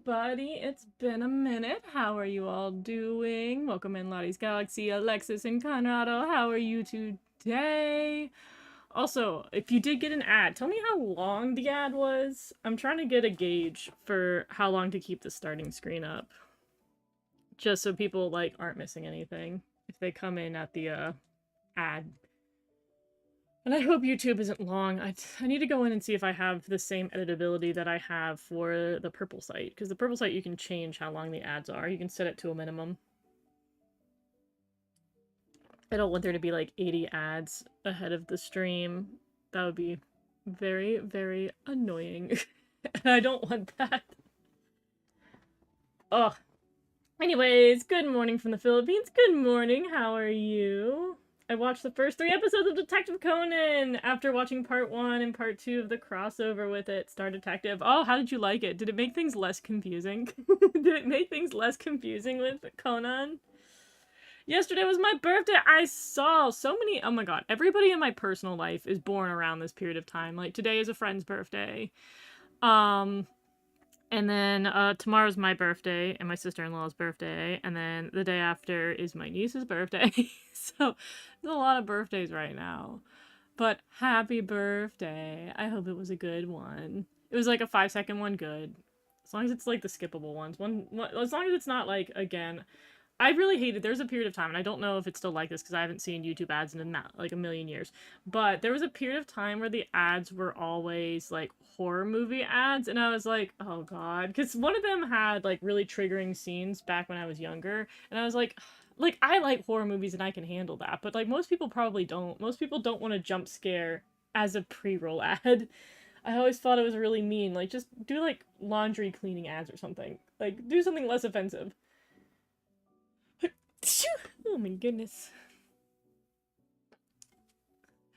everybody. It's been a minute. How are you all doing? Welcome in Lottie's Galaxy, Alexis and Conrado. How are you today? Also, if you did get an ad, tell me how long the ad was. I'm trying to get a gauge for how long to keep the starting screen up. Just so people, like, aren't missing anything if they come in at the, ad. And I hope YouTube isn't long. I need to go in and see if I have the same editability that I have for the purple site. Because the purple site, you can change how long the ads are. You can set it to a minimum. I don't want there to be like 80 ads ahead of the stream. That would be very, very annoying. And I don't want that. Ugh. Anyways, good morning from the Philippines. Good morning. How are you? I watched the first 3 episodes of Detective Conan after watching part 1 and part 2 of the crossover with it, Star Detective. Oh, how did you like it? Did it make things less confusing? Did it make things less confusing with Conan? Yesterday was my birthday. I saw so many. Oh my god. Everybody in my personal life is born around this period of time. Like, today is a friend's birthday. And then tomorrow's my birthday and my sister-in-law's birthday. And then the day after is my niece's birthday. So there's a lot of birthdays right now. But happy birthday. I hope it was a good one. It was like a 5-second one, good. As long as it's like the skippable ones. As long as it's not like, again, I really hated, there's a period of time, and I don't know if it's still like this because I haven't seen YouTube ads in like a million years, but there was a period of time where the ads were always like horror movie ads, and I was like, oh god, because one of them had like really triggering scenes back when I was younger, and I was like, I like horror movies and I can handle that, but like most people probably don't. Most people don't want to jump scare as a pre-roll ad. I always thought it was really mean. Like, just do like laundry cleaning ads or something. Like, do something less offensive. Oh my goodness.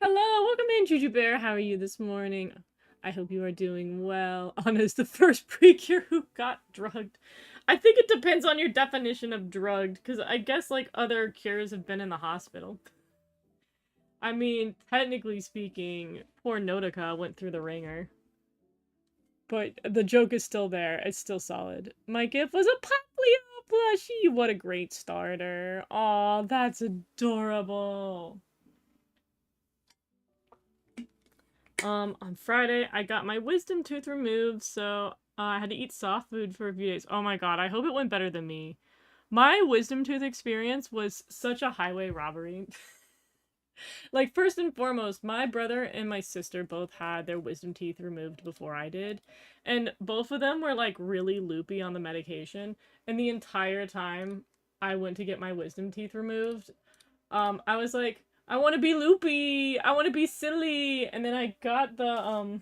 Hello, welcome in, Juju Bear. How are you this morning? I hope you are doing well. Anna's the first pre-cure who got drugged. I think it depends on your definition of drugged, because I guess, like, other cures have been in the hospital. I mean, technically speaking, poor Nodoka went through the ringer. But the joke is still there. It's still solid. My gift was a Poplio plushie! What a great starter. Aw, that's adorable. On Friday, I got my wisdom tooth removed, so I had to eat soft food for a few days. Oh my god, I hope it went better than me. My wisdom tooth experience was such a highway robbery. Like, first and foremost, my brother and my sister both had their wisdom teeth removed before I did, and both of them were, like, really loopy on the medication, and the entire time I went to get my wisdom teeth removed, I was like, I want to be loopy. I want to be silly. And then I got the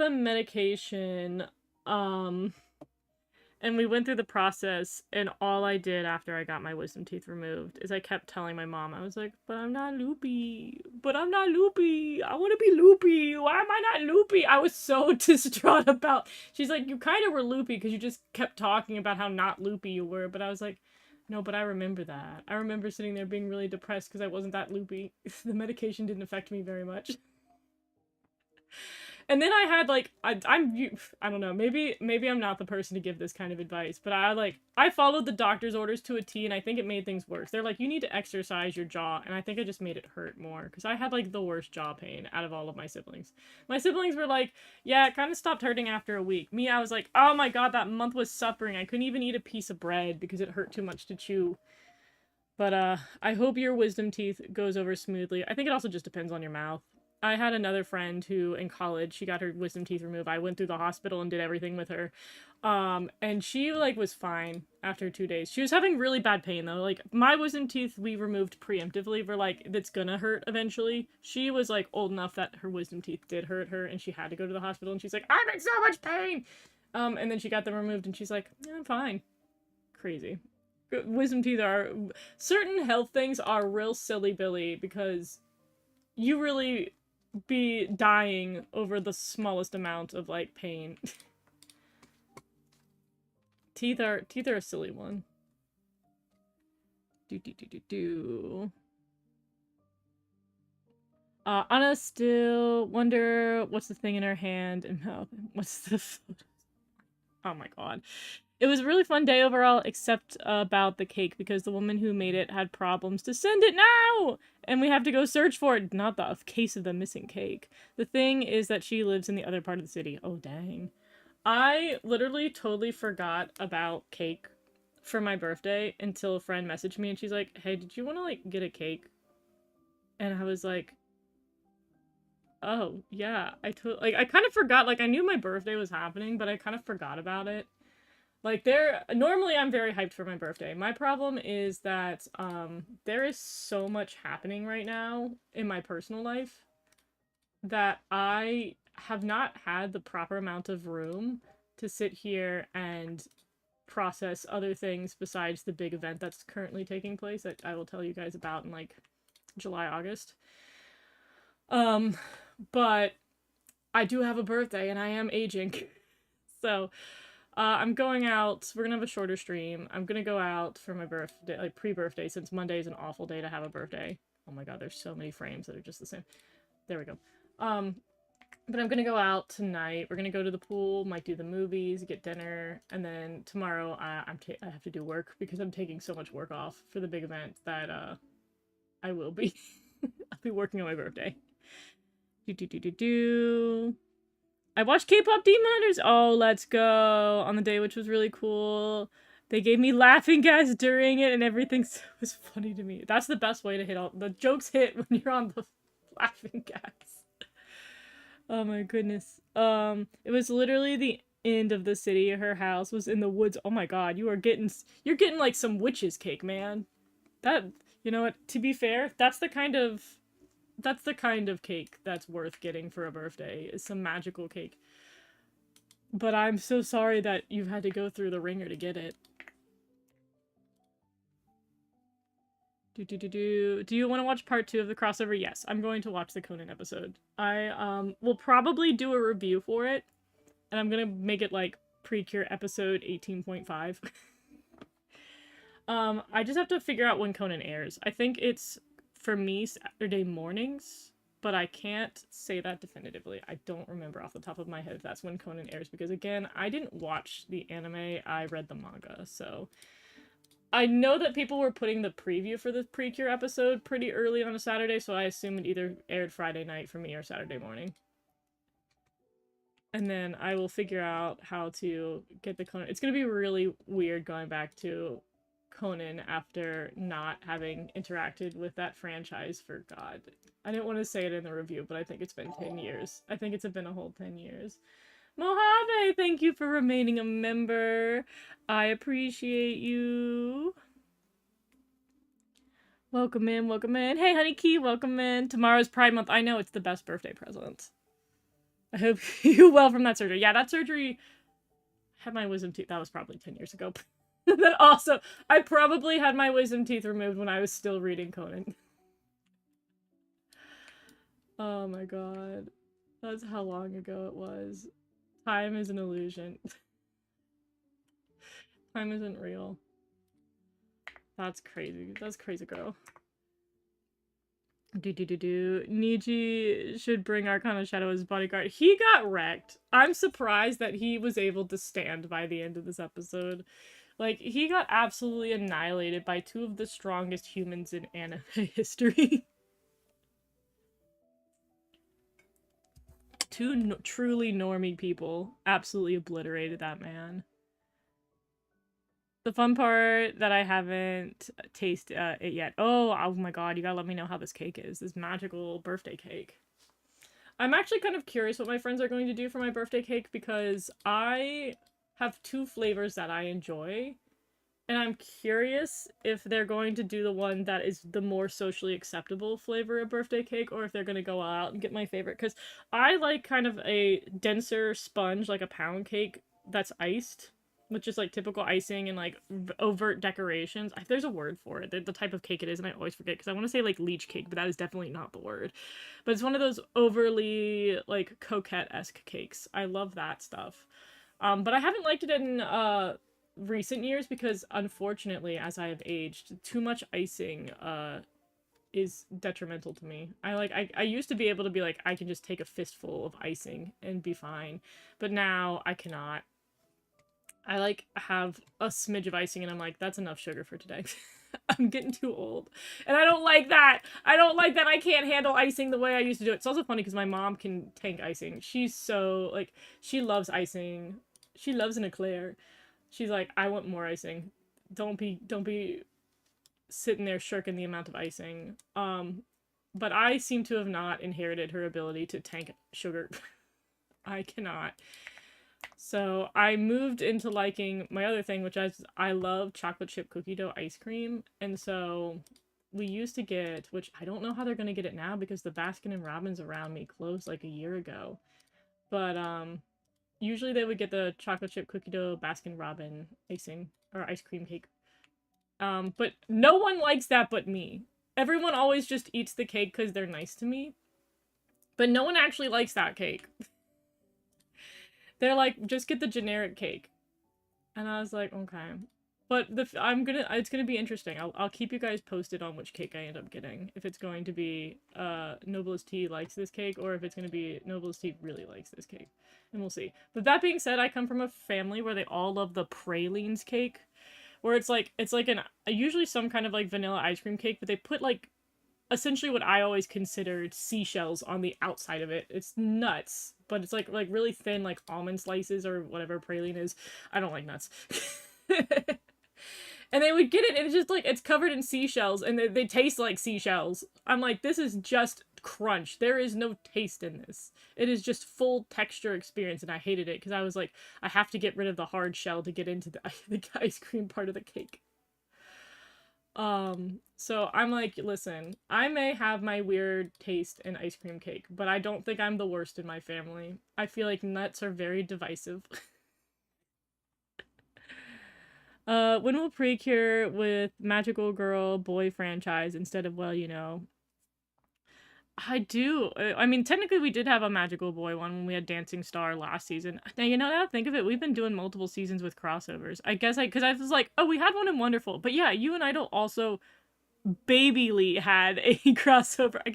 medication, and we went through the process, and all I did after I got my wisdom teeth removed is I kept telling my mom, I was like, but I'm not loopy. But I'm not loopy. I want to be loopy. Why am I not loopy? I was so distraught about. She's like, you kind of were loopy because you just kept talking about how not loopy you were. But I was like, no, but I remember that. I remember sitting there being really depressed because I wasn't that loopy. The medication didn't affect me very much. And then I had like I don't know, maybe I'm not the person to give this kind of advice, but I followed the doctor's orders to a T, and I think it made things worse. They're like, you need to exercise your jaw, and I think I just made it hurt more because I had like the worst jaw pain out of all of my siblings. My siblings were like, yeah, it kind of stopped hurting after a week. Me, I was like, oh my god, that month was suffering. I couldn't even eat a piece of bread because it hurt too much to chew. But I hope your wisdom teeth goes over smoothly. I think it also just depends on your mouth. I had another friend who, in college, she got her wisdom teeth removed. I went through the hospital and did everything with her. And she, like, was fine after 2 days. She was having really bad pain, though. Like, my wisdom teeth we removed preemptively. We're like, that's gonna hurt eventually. She was, like, old enough that her wisdom teeth did hurt her, and she had to go to the hospital, and she's like, I'm in so much pain! And then she got them removed, and she's like, I'm fine. Crazy. Wisdom teeth are... Certain health things are real silly billy, because you really be dying over the smallest amount of, like, pain. Teeth are a silly one. Anna still wonder what's the thing in her hand and mouth. What's the Oh my god. It was a really fun day overall, except about the cake, because the woman who made it had problems to send it now! And we have to go search for it. Not the case of the missing cake. The thing is that she lives in the other part of the city. Oh, dang. I literally totally forgot about cake for my birthday until a friend messaged me and she's like, hey, did you want to, like, get a cake? And I was like, oh, yeah, I kind of forgot, like, I knew my birthday was happening, but I kind of forgot about it. Like, normally I'm very hyped for my birthday. My problem is that, there is so much happening right now in my personal life that I have not had the proper amount of room to sit here and process other things besides the big event that's currently taking place that I will tell you guys about in, like, July, August. But I do have a birthday and I am aging. So, I'm going out. We're gonna have a shorter stream. I'm gonna go out for my birthday, like pre-birthday, since Monday is an awful day to have a birthday. Oh my god, there's so many frames that are just the same. There we go. But I'm gonna go out tonight. We're gonna go to the pool, might do the movies, get dinner, and then tomorrow I have to do work because I'm taking so much work off for the big event that I will be I'll be working on my birthday. I watched K-pop Demon Hunters. Oh, let's go on the day, which was really cool. They gave me laughing gas during it, and everything was funny to me. That's the best way to hit all the jokes. Hit when you're on the laughing gas. Oh my goodness. It was literally the end of the city. Her house was in the woods. Oh my god, you're getting like some witch's cake, man. That, you know what, to be fair, that's the kind of cake that's worth getting for a birthday, is some magical cake. But I'm so sorry that you've had to go through the ringer to get it. Do you want to watch part 2 of the crossover? Yes, I'm going to watch the Conan episode. I will probably do a review for it, and I'm gonna make it like Precure episode 18.5. I just have to figure out when Conan airs. I think it's, for me, Saturday mornings, but I can't say that definitively. I don't remember off the top of my head if that's when Conan airs, because again, I didn't watch the anime, I read the manga, so... I know that people were putting the preview for the Precure episode pretty early on a Saturday, so I assume it either aired Friday night for me or Saturday morning. And then I will figure out how to get the Conan. It's gonna be really weird going back to Conan after not having interacted with that franchise for, God. I didn't want to say it in the review, but I think it's been 10 years. I think it's been a whole 10 years. Mojave, thank you for remaining a member. I appreciate you. Welcome in, welcome in. Hey, Honey Key, welcome in. Tomorrow's Pride Month. I know, it's the best birthday present. I hope you well from that surgery. Yeah, that surgery had my wisdom teeth. That was probably 10 years ago. That also, I probably had my wisdom teeth removed when I was still reading Conan. Oh my god. That's how long ago it was. Time is an illusion. Time isn't real. That's crazy. That's crazy, girl. Niji should bring Arcana Shadow as bodyguard. He got wrecked. I'm surprised that he was able to stand by the end of this episode. Like, he got absolutely annihilated by two of the strongest humans in anime history. Two truly normie people absolutely obliterated that man. The fun part that I haven't tasted it yet. Oh my god, you gotta let me know how this cake is. This magical birthday cake. I'm actually kind of curious what my friends are going to do for my birthday cake, because I have two flavors that I enjoy. And I'm curious if they're going to do the one that is the more socially acceptable flavor of birthday cake, or if they're going to go out and get my favorite. Because I like kind of a denser sponge, like a pound cake that's iced, with just like typical icing and like overt decorations. There's a word for it, the type of cake it is, and I always forget because I want to say like leech cake, but that is definitely not the word. But it's one of those overly like coquette-esque cakes. I love that stuff. But I haven't liked it in recent years because, unfortunately, as I have aged, too much icing is detrimental to me. I used to be able to be like, I can just take a fistful of icing and be fine, but now I cannot. I like have a smidge of icing and I'm like, that's enough sugar for today. I'm getting too old. And I don't like that. I don't like that I can't handle icing the way I used to do it. It's also funny because my mom can tank icing. She's so, like, she loves icing. She loves an eclair. She's like, I want more icing. Don't be sitting there shirking the amount of icing. But I seem to have not inherited her ability to tank sugar. I cannot. So I moved into liking my other thing, which is I love chocolate chip cookie dough ice cream. And so we used to get, which I don't know how they're gonna get it now because the Baskin and Robbins around me closed like a year ago. But usually they would get the chocolate chip cookie dough Baskin Robin icing or ice cream cake. But no one likes that but me. Everyone always just eats the cake because they're nice to me. But no one actually likes that cake. They're like, just get the generic cake. And I was like, okay. But it's gonna be interesting. I'll keep you guys posted on which cake I end up getting. If it's going to be, Noblest Tea likes this cake, or if it's gonna be Noblest Tea really likes this cake. And we'll see. But that being said, I come from a family where they all love the pralines cake. Where it's like usually some kind of like vanilla ice cream cake, but they put like essentially what I always considered seashells on the outside of it. It's nuts, but it's like really thin like almond slices or whatever praline is. I don't like nuts. And they would get it and it's just like it's covered in seashells and they taste like seashells. I'm like, this is just crunch. There is no taste in this. It is just full texture experience and I hated it because I was like, I have to get rid of the hard shell to get into the ice cream part of the cake. So I'm like, listen, I may have my weird taste in ice cream cake, but I don't think I'm the worst in my family. I feel like nuts are very divisive. When will Precure with Magical Girl Boy franchise instead of, well, you know, I do. I mean, technically we did have a Magical Boy one when we had Dancing Star last season. Now, you know, now that I think of it, we've been doing multiple seasons with crossovers. I guess because I was like, oh, we had one in Wonderful. But yeah, you and Idol also Babyly had a crossover. I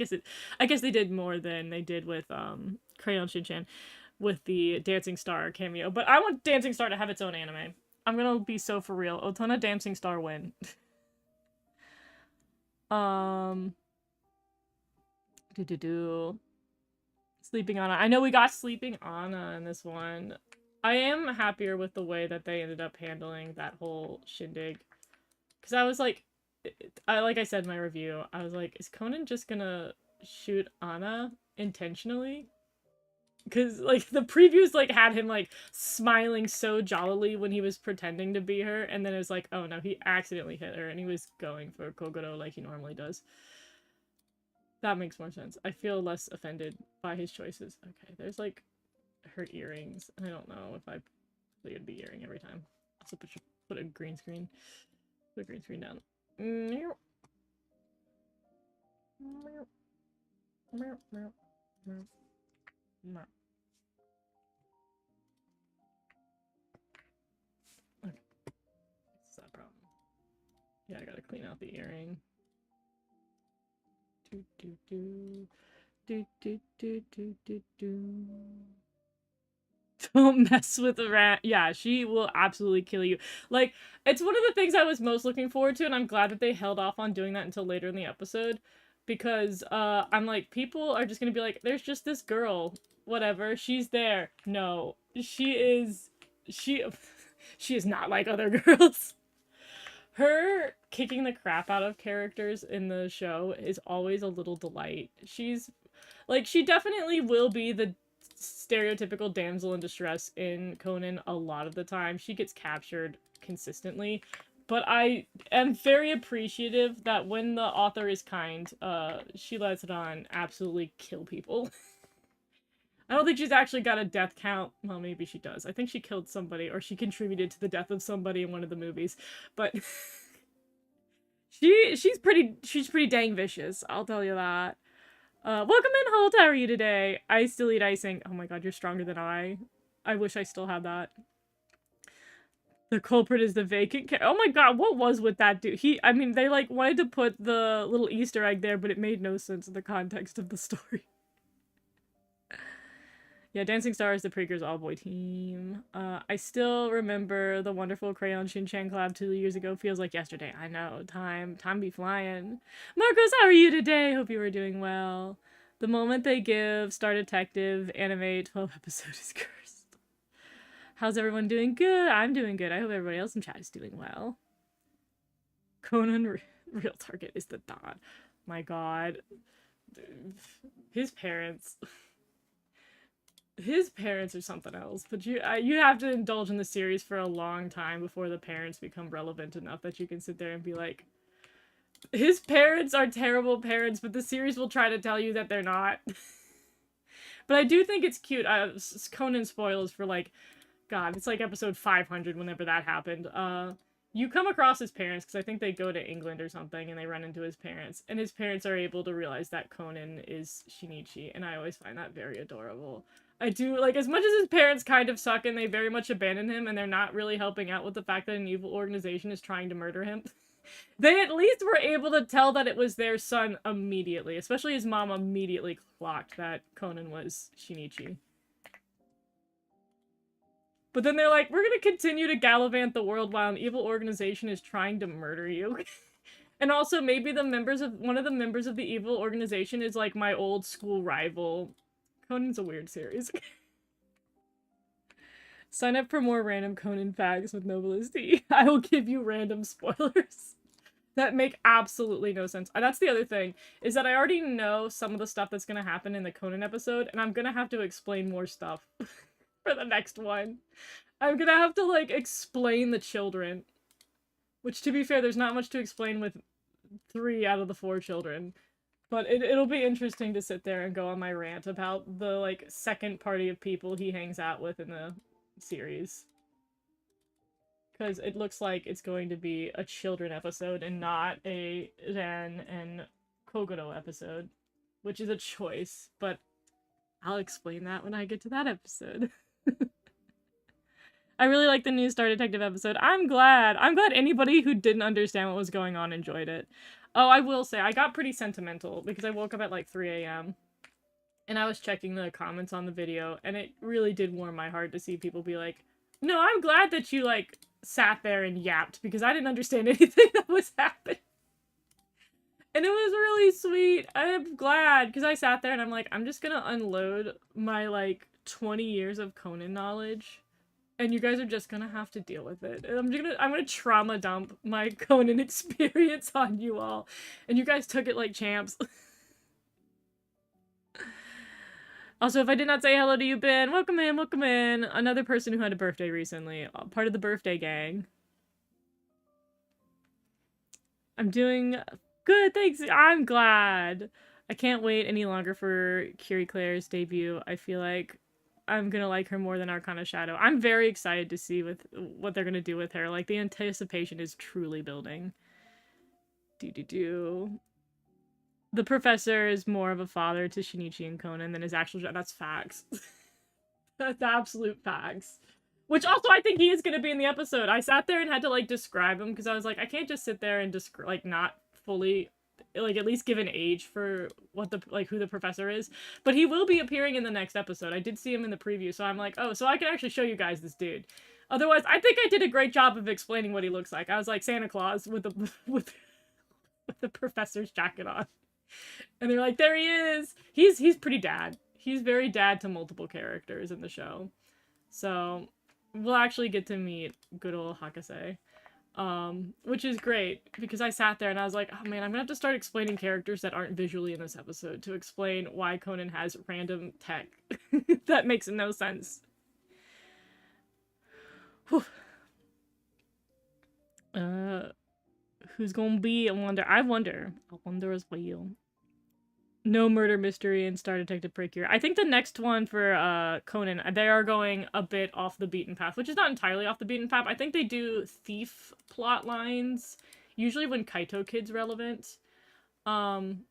guess they did more than they did with Crayon Shin-chan with the Dancing Star cameo. But I want Dancing Star to have its own anime. I'm gonna be so for real. Otona Dancing Star win. um Sleeping Anna. I know we got Sleeping Anna in this one. I am happier with the way that they ended up handling that whole shindig. Because I was like, like I said in my review, I was like, is Conan just gonna shoot Anna intentionally? Because, like, the previews, like, had him, like, smiling so jollily when he was pretending to be her, and then it was like, oh no, he accidentally hit her, and he was going for Kogoro like he normally does. That makes more sense. I feel less offended by his choices. Okay, there's, like, her earrings, and I don't know if I play a bee earring every time. Also put a green screen. Put a green screen down. Okay. What's that problem? Yeah, I gotta clean out the earring. Do do do do do do do do do. Don't mess with the rat. Yeah, she will absolutely kill you. Like, it's one of the things I was most looking forward to, and I'm glad that they held off on doing that until later in the episode. Because, I'm like, people are just gonna be like, there's just this girl. Whatever, she's there. No. She is not like other girls. Her kicking the crap out of characters in the show is always a little delight. She's, like, she definitely will be the stereotypical damsel in distress in Conan a lot of the time. She gets captured consistently. But I am very appreciative that when the author is kind, she lets it on absolutely kill people. I don't think she's actually got a death count. Well, maybe she does. I think she killed somebody, or she contributed to the death of somebody in one of the movies. But she's pretty dang vicious, I'll tell you that. Welcome in, Holt. How are you today? I still eat icing. Oh my god, you're stronger than I. I wish I still had that. The culprit is the vacant oh my god, what was with that dude? I mean, they, like, wanted to put the little Easter egg there, but it made no sense in the context of the story. Yeah, Dancing Stars, the Pregger's all-boy team. I still remember the wonderful Crayon Shin-Chan collab 2 years ago. Feels like yesterday. I know. Time be flying. Marcos, how are you today? Hope you are doing well. The moment they give Star Detective anime 12 episode is cursed. How's everyone doing? Good. I'm doing good. I hope everybody else in chat is doing well. Conan Real Target is the dot. My god. His parents... His parents are something else, but you have to indulge in the series for a long time before the parents become relevant enough that you can sit there and be like, his parents are terrible parents, but the series will try to tell you that they're not. But I do think it's cute. Conan spoilers for like, God, it's like episode 500 whenever that happened. You come across his parents, because I think they go to England or something, and they run into his parents, and his parents are able to realize that Conan is Shinichi, and I always find that very adorable. I do, like, as much as his parents kind of suck and they very much abandon him and they're not really helping out with the fact that an evil organization is trying to murder him, they at least were able to tell that it was their son immediately. Especially his mom immediately clocked that Conan was Shinichi. But then they're like, we're gonna continue to gallivant the world while an evil organization is trying to murder you. And also, maybe one of the members of the evil organization is like my old school rival. Conan's a weird series. Sign up for more random Conan facts with Novelist D. I will give you random spoilers that make absolutely no sense. That's the other thing, is that I already know some of the stuff that's gonna happen in the Conan episode, and I'm gonna have to explain more stuff for the next one. I'm gonna have to, like, explain the children. Which, to be fair, there's not much to explain with 3 out of the 4 children. But it'll be interesting to sit there and go on my rant about the, like, second party of people he hangs out with in the series. Because it looks like it's going to be a children episode and not a Ren and Kogoro episode. Which is a choice, but I'll explain that when I get to that episode. I really like the new Star Detective episode. I'm glad. I'm glad anybody who didn't understand what was going on enjoyed it. Oh, I will say, I got pretty sentimental because I woke up at like 3 a.m. and I was checking the comments on the video, and it really did warm my heart to see people be like, no, I'm glad that you, like, sat there and yapped because I didn't understand anything that was happening. And it was really sweet. I'm glad because I sat there and I'm like, I'm just gonna unload my, like, 20 years of Conan knowledge. And you guys are just gonna have to deal with it. I'm gonna trauma dump my Conan experience on you all. And you guys took it like champs. Also, if I did not say hello to you, Ben, welcome in, welcome in. Another person who had a birthday recently. Part of the birthday gang. I'm doing good, thanks. I'm glad. I can't wait any longer for Curie Claire's debut. I feel like I'm gonna like her more than Arcana Shadow. I'm very excited to see what they're gonna do with her. Like, the anticipation is truly building. The professor is more of a father to Shinichi and Conan than his actual job. That's facts. That's absolute facts. Which also I think he is gonna be in the episode. I sat there and had to, like, describe him because I was like, I can't just sit there and like, not fully, like, at least give an age for what who the professor is. But he will be appearing in the next episode. I did see him in the preview, so I'm like, oh, so I can actually show you guys this dude. Otherwise, I think I did a great job of explaining what he looks like. I was like Santa Claus with the professor's jacket on. And they're like, there he is! He's pretty dad. He's very dad to multiple characters in the show. So, we'll actually get to meet good old Hakase. Which is great, because I sat there and I was like, oh man, I'm gonna have to start explaining characters that aren't visually in this episode to explain why Conan has random tech. That makes no sense. Whew. Who's gonna be? I wonder as well. No murder mystery in Star Detective Precure. I think the next one for Conan, they are going a bit off the beaten path, which is not entirely off the beaten path. I think they do thief plot lines, usually when Kaito Kid's relevant. But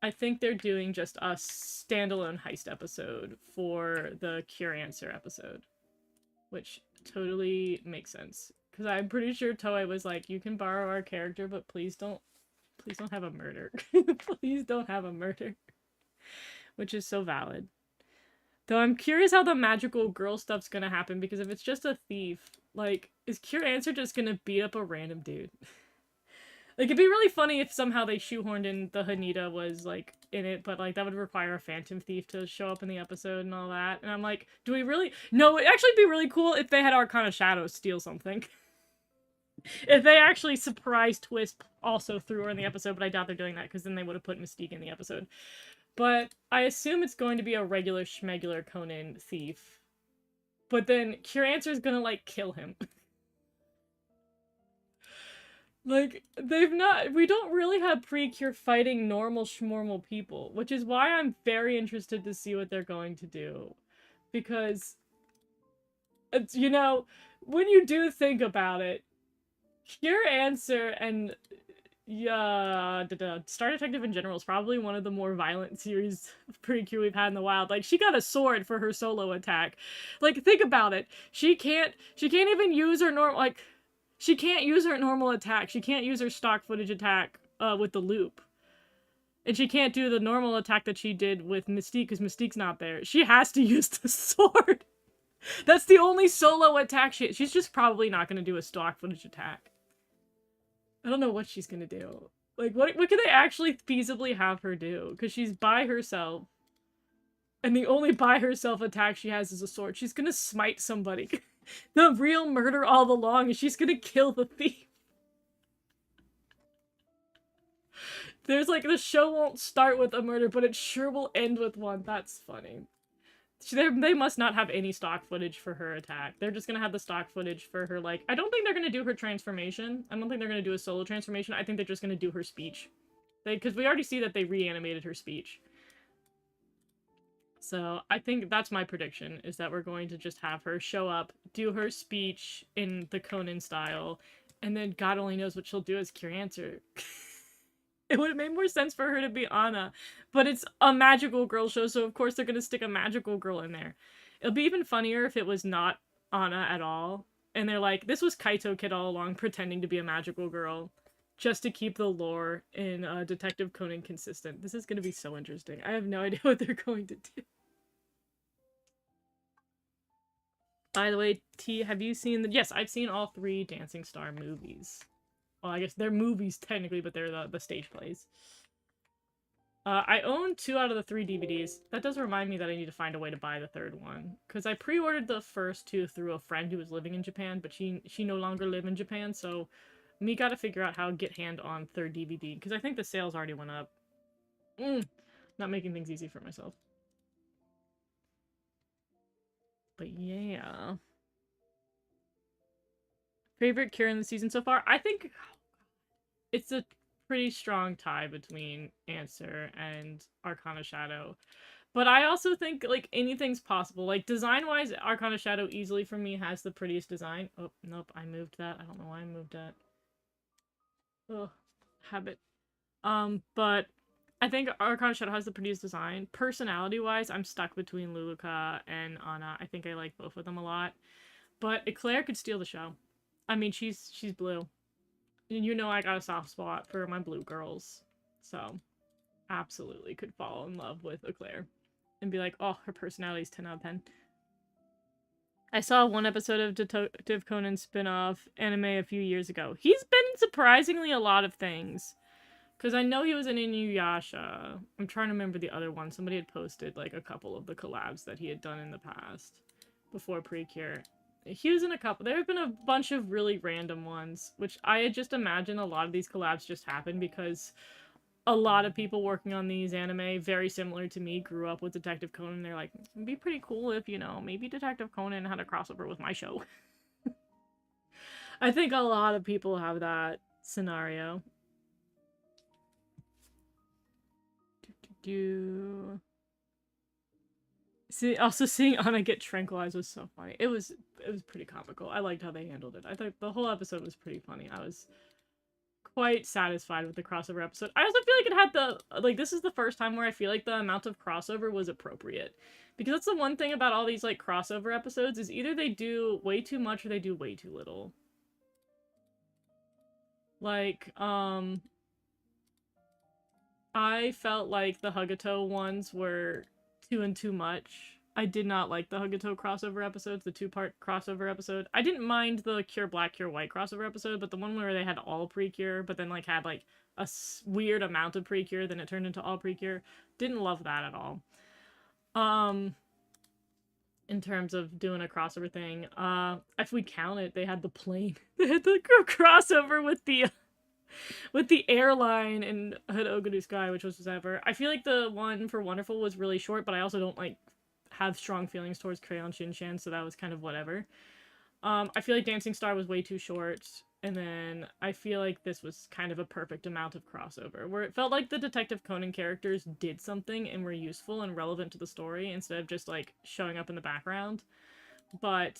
I think they're doing just a standalone heist episode for the Cure Answer episode, which totally makes sense. Because I'm pretty sure Toei was like, you can borrow our character, but please don't have a murder. Please don't have a murder. which is so valid. Though I'm curious how the magical girl stuff's gonna happen, because if it's just a thief, like, is Cure Answer just gonna beat up a random dude? Like, it'd be really funny if somehow they shoehorned in the Hanita was, like, in it, but, like, that would require a Phantom Thief to show up in the episode and all that. And I'm like, do we really? No, it'd actually be really cool if they had Arcana Shadow steal something. If they actually surprise twist also threw her in the episode, but I doubt they're doing that, because then they would have put Mystique in the episode. But I assume it's going to be a regular schmegular Conan thief. But then Cure Answer is gonna, like, kill him. Like, we don't really have Precure fighting normal schmormal people, which is why I'm very interested to see what they're going to do. Because, it's, you know, when you do think about it, Cure Answer and Star Detective in general is probably one of the more violent series of Precure we've had in the wild. Like, she got a sword for her solo attack. Like, think about it. She can't even use her normal, like, she can't use her normal attack. She can't use her stock footage attack with the loop. And she can't do the normal attack that she did with Mystique, because Mystique's not there. She has to use the sword. That's the only solo attack she's just probably not going to do a stock footage attack. I don't know what she's going to do. Like, what could they actually feasibly have her do? Because she's by herself. And the only by herself attack she has is a sword. She's going to smite somebody. The real murder all along is she's gonna kill the thief. There's like, the show won't start with a murder, but it sure will end with one. That's funny. They must not have any stock footage for her attack. They're just gonna have the stock footage for her, like, I don't think they're gonna do her transformation. I don't think they're gonna do a solo transformation. I think they're just gonna do her speech. Because we already see that they reanimated her speech. So I think that's my prediction, is that we're going to just have her show up, do her speech in the Conan style, and then God only knows what she'll do as Cure Answer. It would have made more sense for her to be Anna, but it's a magical girl show, so of course they're gonna stick a magical girl in there. It'll be even funnier if it was not Anna at all, and they're like, this was Kaito Kid all along pretending to be a magical girl, just to keep the lore in Detective Conan consistent. This is gonna be so interesting. I have no idea what they're going to do. By the way, T, have you seen the... Yes, I've seen all 3 Dancing Star movies. Well, I guess they're movies technically, but they're the stage plays. I own 2 out of the 3 DVDs. That does remind me that I need to find a way to buy the 3rd one. Because I pre-ordered the first 2 through a friend who was living in Japan, but she no longer live in Japan, so me gotta figure out how to get hand on 3rd DVD. Because I think the sales already went up. Not making things easy for myself. But yeah. Favorite Cure in the season so far? I think it's a pretty strong tie between Answer and Arcana Shadow. But I also think, like, anything's possible. Like, design-wise, Arcana Shadow easily, for me, has the prettiest design. Oh, nope, I moved that. I don't know why I moved that. Ugh, habit. But I think Arcana Shadow has the prettiest design. Personality-wise, I'm stuck between Luluka and Anna. I think I like both of them a lot. But Eclair could steal the show. I mean, she's blue. And you know I got a soft spot for my blue girls. So, absolutely could fall in love with Eclair. And be like, oh, her personality's 10 out of 10. I saw one episode of Detective Conan spin-off anime a few years ago. He's been in surprisingly a lot of things. Because I know he was in Inuyasha. I'm trying to remember the other one. Somebody had posted, like, a couple of the collabs that he had done in the past. Before Precure. He was in a couple. There have been a bunch of really random ones. Which I had just imagined a lot of these collabs just happened because a lot of people working on these anime, very similar to me, grew up with Detective Conan. They're like, it'd be pretty cool if, you know, maybe Detective Conan had a crossover with my show. I think a lot of people have that scenario. See, also seeing Anna get tranquilized was so funny. It was pretty comical. I liked how they handled it. I thought the whole episode was pretty funny. I was quite satisfied with the crossover episode. I also feel like it had the, like, this is the first time where I feel like the amount of crossover was appropriate. Because that's the one thing about all these, like, crossover episodes, is either they do way too much or they do way too little. Like, I felt like the Hugato ones were too much. I did not like the Hugato crossover episodes, the two-part crossover episode. I didn't mind the Cure Black, Cure White crossover episode, but the one where they had all Precure, but then like had like a weird amount of Precure, then it turned into all Precure. Didn't love that at all. Um, in terms of doing a crossover thing, if we count it, they had the plane. They had the crossover with the airline and Hood Oguru Sky, which was ever. I feel like the one for Wonderful was really short, but I also don't like have strong feelings towards Crayon Shinshan, so that was kind of whatever. I feel like Dancing Star was way too short, and then I feel like this was kind of a perfect amount of crossover, where it felt like the Detective Conan characters did something and were useful and relevant to the story instead of just like showing up in the background. But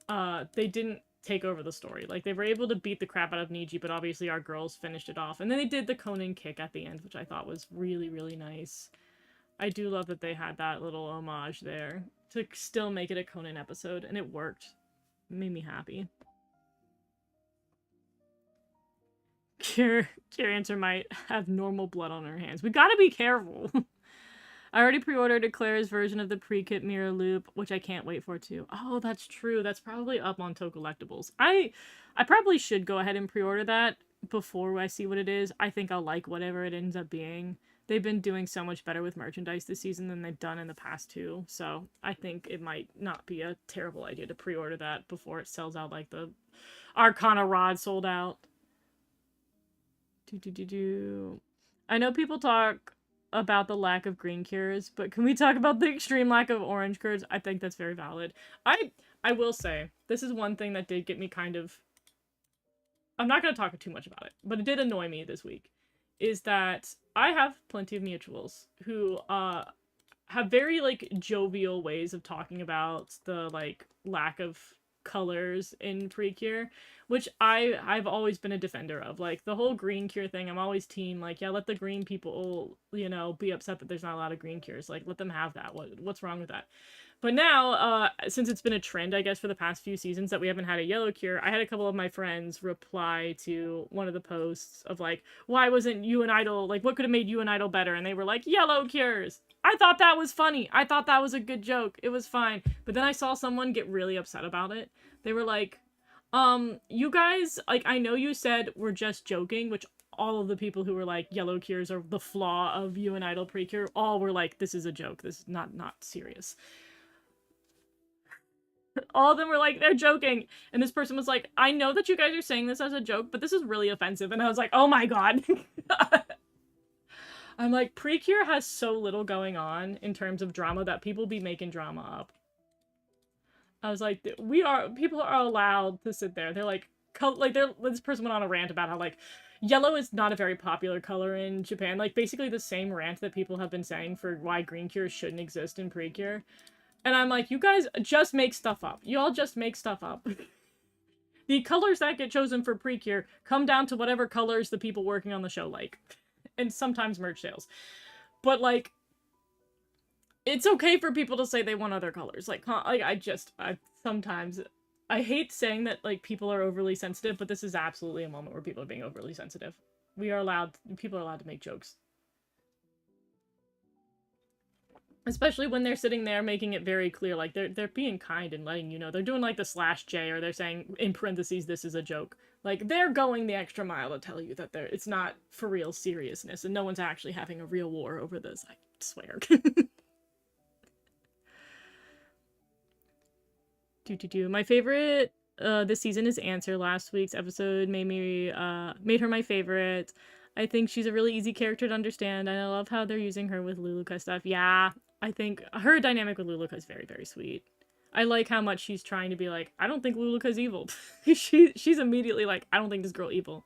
they didn't take over the story. Like, they were able to beat the crap out of Niji, but obviously our girls finished it off. And then they did the Conan kick at the end, which I thought was really, really nice. I do love that they had that little homage there to still make it a Conan episode, and it worked. It made me happy. Cure Answer might have normal blood on her hands. We gotta be careful. I already pre-ordered Claire's version of the pre-kit mirror loop, which I can't wait for too. Oh, that's true. That's probably up on Tokollectibles. I probably should go ahead and pre-order that before I see what it is. I think I'll like whatever it ends up being. They've been doing so much better with merchandise this season than they've done in the past too, so I think it might not be a terrible idea to pre-order that before it sells out like the Arcana Rod sold out. I know people talk about the lack of green cures, but can we talk about the extreme lack of orange cures? I think that's very valid. I will say, this is one thing that did get me kind of... I'm not going to talk too much about it, but it did annoy me this week. Is that I have plenty of mutuals who have very, like, jovial ways of talking about the, like, lack of colors in Precure, which I've always been a defender of. Like, the whole green cure thing, I'm always team, like, yeah, let the green people, you know, be upset that there's not a lot of green cures. Like, let them have that. What's wrong with that? But now, since it's been a trend, I guess, for the past few seasons that we haven't had a yellow cure, I had a couple of my friends reply to one of the posts of, like, why wasn't you and Idol, like, what could have made you and Idol better? And they were like, yellow cures! I thought that was funny! I thought that was a good joke. It was fine. But then I saw someone get really upset about it. They were like, you guys, like, I know you said we're just joking, which all of the people who were like, yellow cures are the flaw of you and Idol Precure, all were like, this is a joke. This is not serious. All of them were like, they're joking. And this person was like, I know that you guys are saying this as a joke, but this is really offensive. And I was like, oh my god. I'm like, Precure has so little going on in terms of drama that people be making drama up. I was like, people are allowed to sit there. They're like, this person went on a rant about how, like, yellow is not a very popular color in Japan. Like, basically the same rant that people have been saying for why green cure shouldn't exist in Precure. And I'm like, you guys just make stuff up. You all just make stuff up. The colors that get chosen for Precure come down to whatever colors the people working on the show like. And sometimes merch sales. But, it's okay for people to say they want other colors. Sometimes... I hate saying that, like, people are overly sensitive, but this is absolutely a moment where people are being overly sensitive. People are allowed to make jokes. Especially when they're sitting there making it very clear, like, they're being kind and letting you know. They're doing, like, the /J, or they're saying, in parentheses, this is a joke. Like, they're going the extra mile to tell you that it's not for real seriousness, and no one's actually having a real war over this, I swear. My favorite this season is Answer. Last week's episode made her my favorite. I think she's a really easy character to understand, and I love how they're using her with Luluka stuff. Yeah, I think her dynamic with Luluka is very, very sweet. I like how much she's trying to be like, I don't think Luluka's evil. She's immediately like, I don't think this girl evil.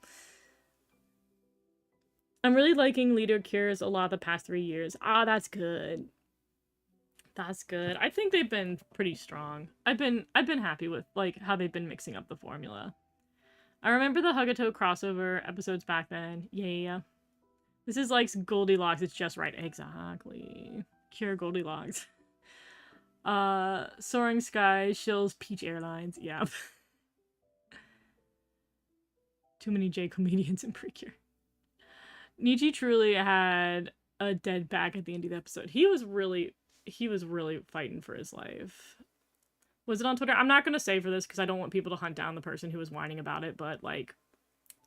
I'm really liking Leader Cures a lot the past 3 years. Ah, that's good. That's good. I think they've been pretty strong. I've been happy with, like, how they've been mixing up the formula. I remember the Hugato crossover episodes back then. Yeah. This is like Goldilocks, it's just right. Exactly. Cure Goldilocks. Soaring Sky shills Peach Airlines. Yeah. Too many J comedians in Precure. Niji truly had a dead back at the end of the episode. He was really fighting for his life. Was it on Twitter? I'm not gonna say for this because I don't want people to hunt down the person who was whining about it, but like,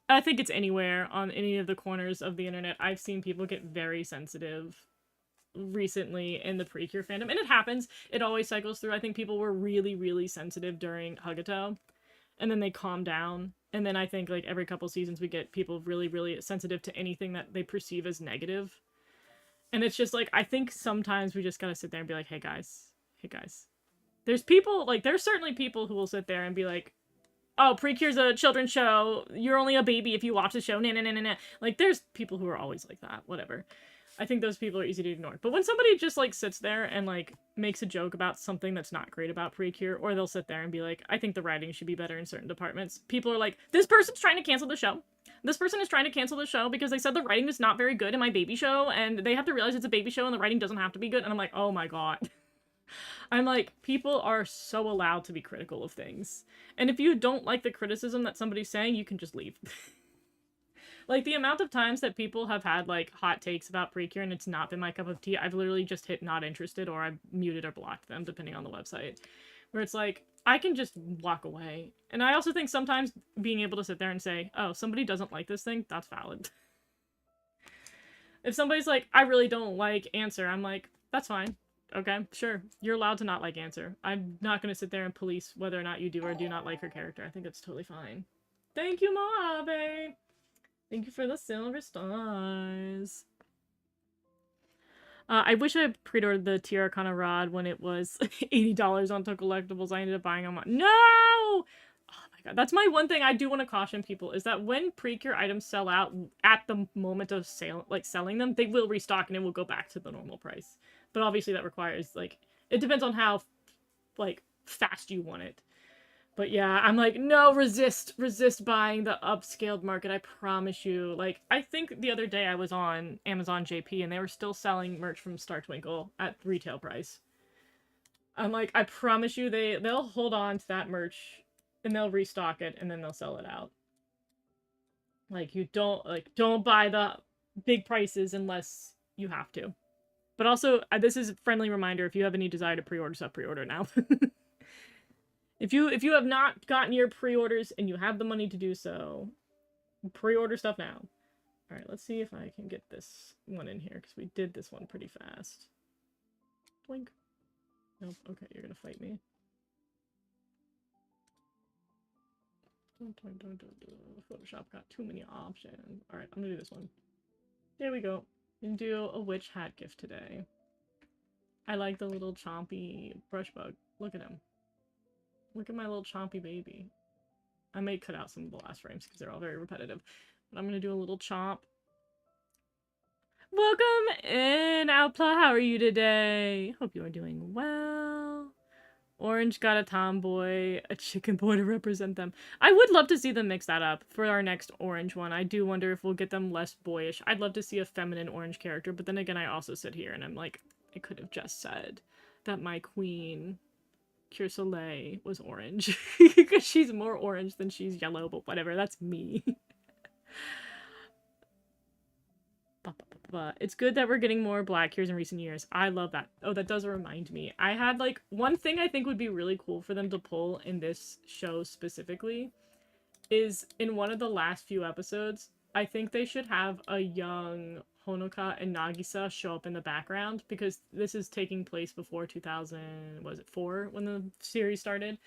I think it's anywhere on any of the corners of the internet. I've seen people get very sensitive recently in the Precure fandom, and it happens. It always cycles through. I think people were really, really sensitive during Hagato, and then they calm down. And then I think like every couple seasons we get people really, really sensitive to anything that they perceive as negative. And it's just like, I think sometimes we just gotta sit there and be like, hey guys. There's people, like, there's certainly people who will sit there and be like, oh, Precure's a children's show. You're only a baby if you watch the show. Nah, nah, nah, nah, nah. Like, there's people who are always like that. Whatever. I think those people are easy to ignore. But when somebody just, like, sits there and, like, makes a joke about something that's not great about Precure, or they'll sit there and be like, I think the writing should be better in certain departments, people are like, this person's trying to cancel the show. This person is trying to cancel the show because they said the writing is not very good in my baby show, and they have to realize it's a baby show and the writing doesn't have to be good. And I'm like, oh my god. I'm like, people are so allowed to be critical of things. And if you don't like the criticism that somebody's saying, you can just leave. Like, the amount of times that people have had, like, hot takes about Precure and it's not been my cup of tea, I've literally just hit not interested, or I've muted or blocked them, depending on the website. Where it's like, I can just walk away. And I also think sometimes being able to sit there and say, oh, somebody doesn't like this thing, that's valid. If somebody's like, I really don't like Answer, I'm like, that's fine. Okay, sure. You're allowed to not like Answer. I'm not gonna sit there and police whether or not you do or do not like her character. I think that's totally fine. Thank you, Mojave! Thank you for the silver stars. I wish I pre-ordered the Tier Arcana Rod when it was $80 on To Collectibles. I ended up buying them on— No! Oh my god. That's my one thing I do want to caution people, is that when Precure items sell out at the moment of sale, like selling them, they will restock and it will go back to the normal price. But obviously that requires, like, it depends on how, like, fast you want it. But yeah, I'm like, no, resist buying the upscaled market, I promise you. Like, I think the other day I was on Amazon JP and they were still selling merch from Star Twinkle at retail price. I'm like, I promise you they'll hold on to that merch and they'll restock it and then they'll sell it out. Like, you don't buy the big prices unless you have to. But also, this is a friendly reminder, if you have any desire to pre-order stuff, pre-order now. If you have not gotten your pre-orders and you have the money to do so, pre-order stuff now. Alright, let's see if I can get this one in here, because we did this one pretty fast. Blink. Nope, okay, you're gonna fight me. Photoshop got too many options. Alright, I'm gonna do this one. There we go. I'm gonna do a witch hat gift today. I like the little chompy brush bug. Look at him. Look at my little chompy baby. I may cut out some of the last frames because they're all very repetitive. But I'm gonna do a little chomp. Welcome in, Outlaw. How are you today? Hope you are doing well. Orange got a tomboy, a chicken boy to represent them. I would love to see them mix that up for our next orange one. I do wonder if we'll get them less boyish. I'd love to see a feminine orange character, but then again, I also sit here and I'm like, I could have just said that my queen, Cure Soleil, was orange. Because she's more orange than she's yellow, but whatever, that's me. It's good that we're getting more black cures in recent years. I love that. Oh, that does remind me. I had, like, one thing I think would be really cool for them to pull in this show specifically is in one of the last few episodes, I think they should have a young Honoka and Nagisa show up in the background, because this is taking place before 2004 when the series started.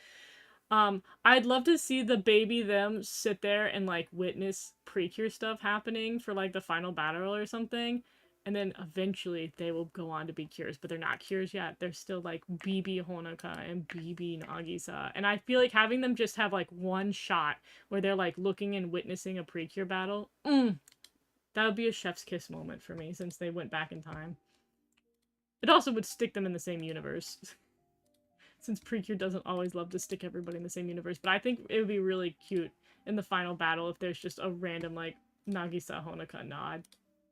I'd love to see the baby them sit there and, like, witness Precure stuff happening for, like, the final battle or something, and then eventually they will go on to be Cures, but they're not Cures yet. They're still, like, BB Honoka and BB Nagisa, and I feel like having them just have, like, one shot where they're, like, looking and witnessing a Precure battle, that would be a chef's kiss moment for me, since they went back in time. It also would stick them in the same universe. Since Precure doesn't always love to stick everybody in the same universe. But I think it would be really cute in the final battle if there's just a random, like, Nagisa Honoka nod.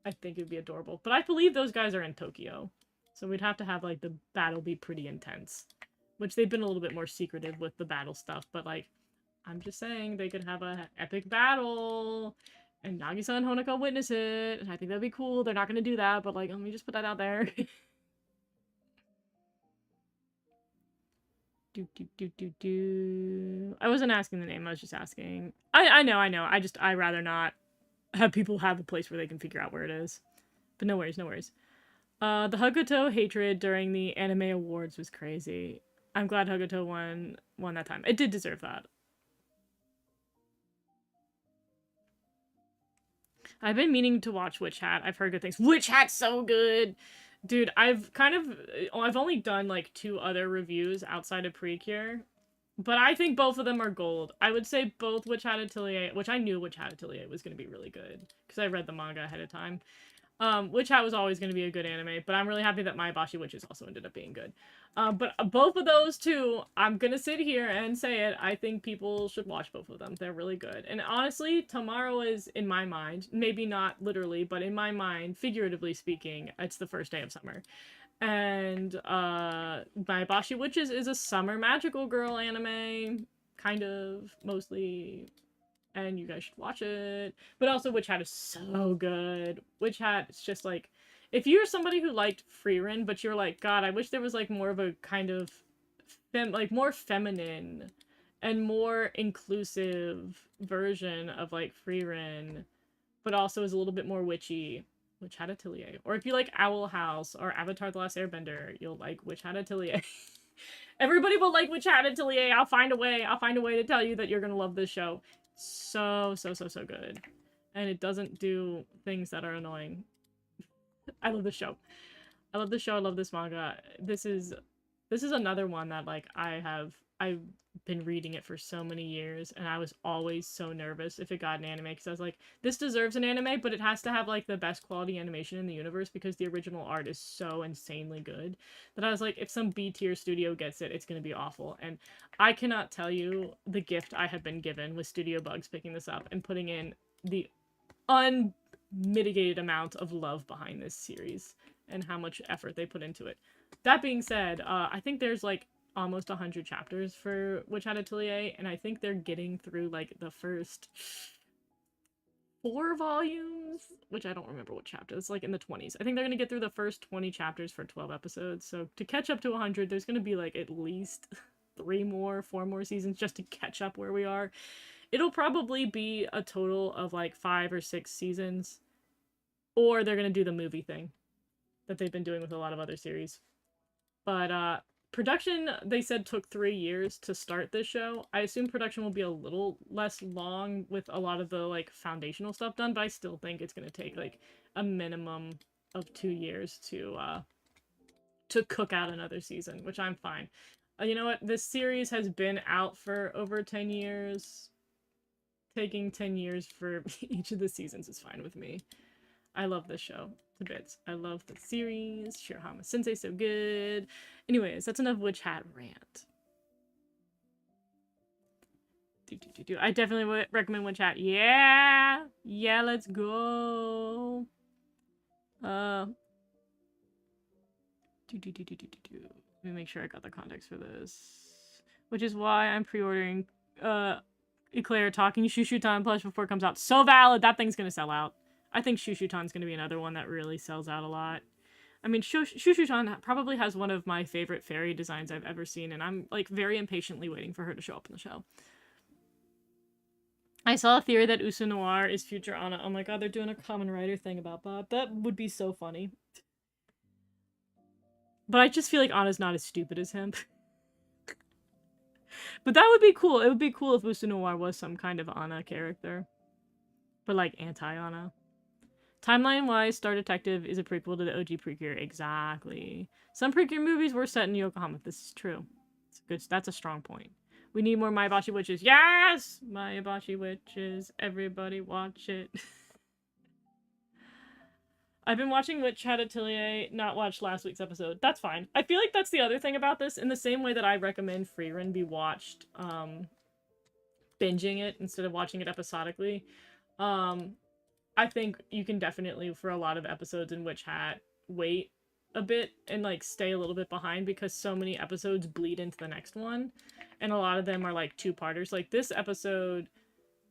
I think it would be adorable. But I believe those guys are in Tokyo. So we'd have to have, like, the battle be pretty intense. Which they've been a little bit more secretive with the battle stuff. But, like, I'm just saying they could have a epic battle. And Nagisa and Honoka witness it, and I think that'd be cool. They're not gonna do that, but like, let me just put that out there. I wasn't asking the name, I was just asking. I know. I rather not have people have a place where they can figure out where it is. But no worries, no worries. The Hakuto hatred during the anime awards was crazy. I'm glad Hakuto won that time. It did deserve that. I've been meaning to watch Witch Hat. I've heard good things. Witch Hat's so good! Dude, I've only done like 2 other reviews outside of Precure. But I think both of them are gold. I would say both Witch Hat Atelier, which I knew Witch Hat Atelier was going to be really good. Because I read the manga ahead of time. Witch Hat was always going to be a good anime, but I'm really happy that My Abashi Witches also ended up being good. But both of those two, I'm gonna sit here and say it, I think people should watch both of them. They're really good. And honestly, tomorrow is, in my mind, maybe not literally, but in my mind, figuratively speaking, it's the first day of summer. And, My Abashi Witches is a summer magical girl anime, kind of, mostly, and you guys should watch it. But also, Witch Hat is so good. Witch Hat is just like, if you're somebody who liked Frieren, but you're like, God, I wish there was like more of a kind of more feminine and more inclusive version of like Frieren, but also is a little bit more witchy. Witch Hat Atelier. Or if you like Owl House or Avatar The Last Airbender, you'll like Witch Hat Atelier. Everybody will like Witch Hat Atelier. I'll find a way to tell you that you're gonna love this show. So good. And it doesn't do things that are annoying. I love this show. I love this show. I love this manga. This is another one that like I've been reading it for so many years, and I was always so nervous if it got an anime, because I was like, this deserves an anime, but it has to have like the best quality animation in the universe because the original art is so insanely good that I was like, if some B-tier studio gets it, it's gonna be awful. And I cannot tell you the gift I have been given with Studio Bugs picking this up and putting in the unmitigated amount of love behind this series and how much effort they put into it. That being said, I think there's like almost 100 chapters for Witch Hat Atelier, and I think they're getting through like the first 4 volumes, which I don't remember what chapter. It's like in the 20s. I think they're gonna get through the first 20 chapters for 12 episodes. So to catch up to 100, there's gonna be like at least 4 more seasons just to catch up where we are. It'll probably be a total of like 5 or 6 seasons, or they're gonna do the movie thing that they've been doing with a lot of other series. But production, they said, took 3 years to start this show. I assume production will be a little less long with a lot of the like foundational stuff done, but I still think it's gonna take like a minimum of 2 years to cook out another season, which I'm fine. You know what? This series has been out for over 10 years. Taking 10 years for each of the seasons is fine with me. I love this show to bits. I love the series. Shirahama Sensei's so good. Anyways, that's enough Witch Hat rant. I definitely would recommend Witch Hat. Yeah! Yeah, let's go! Let me make sure I got the context for this. Which is why I'm pre-ordering Eclair Talking Shushutan plush before it comes out. So valid! That thing's gonna sell out. I think Shushutan's gonna be another one that really sells out a lot. I mean, Shushutan probably has one of my favorite fairy designs I've ever seen, and I'm, like, very impatiently waiting for her to show up in the show. I saw a theory that Usu Noir is future Anna. Oh my god, they're doing a Kamen Rider thing about Bob. That would be so funny. But I just feel like Anna's not as stupid as him. But that would be cool. It would be cool if Usu Noir was some kind of Anna character. But, like, anti-Anna. Timeline-wise, Star Detective is a prequel to the OG Precure. Exactly. Some Precure movies were set in Yokohama. This is true. It's good. That's a strong point. We need more My Abashi Witches. Yes! My Abashi Witches. Everybody watch it. I've been watching Witch Hat Atelier, not watched last week's episode. That's fine. I feel like that's the other thing about this. In the same way that I recommend Frieren be watched, binging it instead of watching it episodically. I think you can definitely, for a lot of episodes in Witch Hat, wait a bit and, like, stay a little bit behind because so many episodes bleed into the next one. And a lot of them are, like, 2-parters. Like, this episode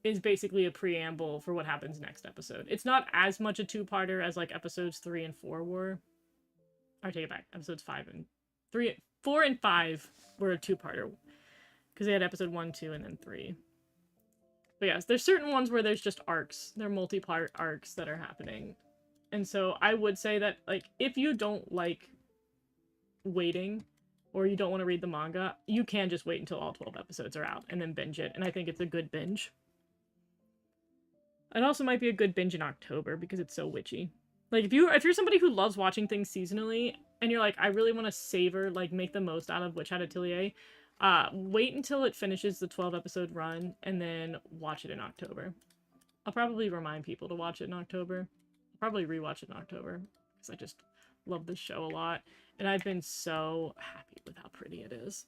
is basically a preamble for what happens next episode. It's not as much a two-parter as like episodes 3 and 4 were. I take it back. Episodes 5 and 3, 4 and 5 were a two-parter because they had episode 1, 2, and then 3. But yes, there's certain ones where there's just arcs. They're multi-part arcs that are happening. And so I would say that, like, if you don't like waiting or you don't want to read the manga, you can just wait until all 12 episodes are out and then binge it. And I think it's a good binge. It also might be a good binge in October because it's so witchy. Like, if you're somebody who loves watching things seasonally and you're like, I really want to savor, like, make the most out of Witch Hat Atelier, wait until it finishes the 12 episode run and then watch it in October. I'll probably remind people to watch it in October. I'll probably rewatch it in October because I just love this show a lot. And I've been so happy with how pretty it is.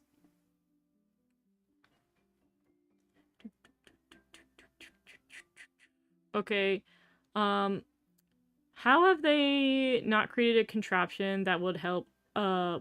Okay, how have they not created a contraption that would help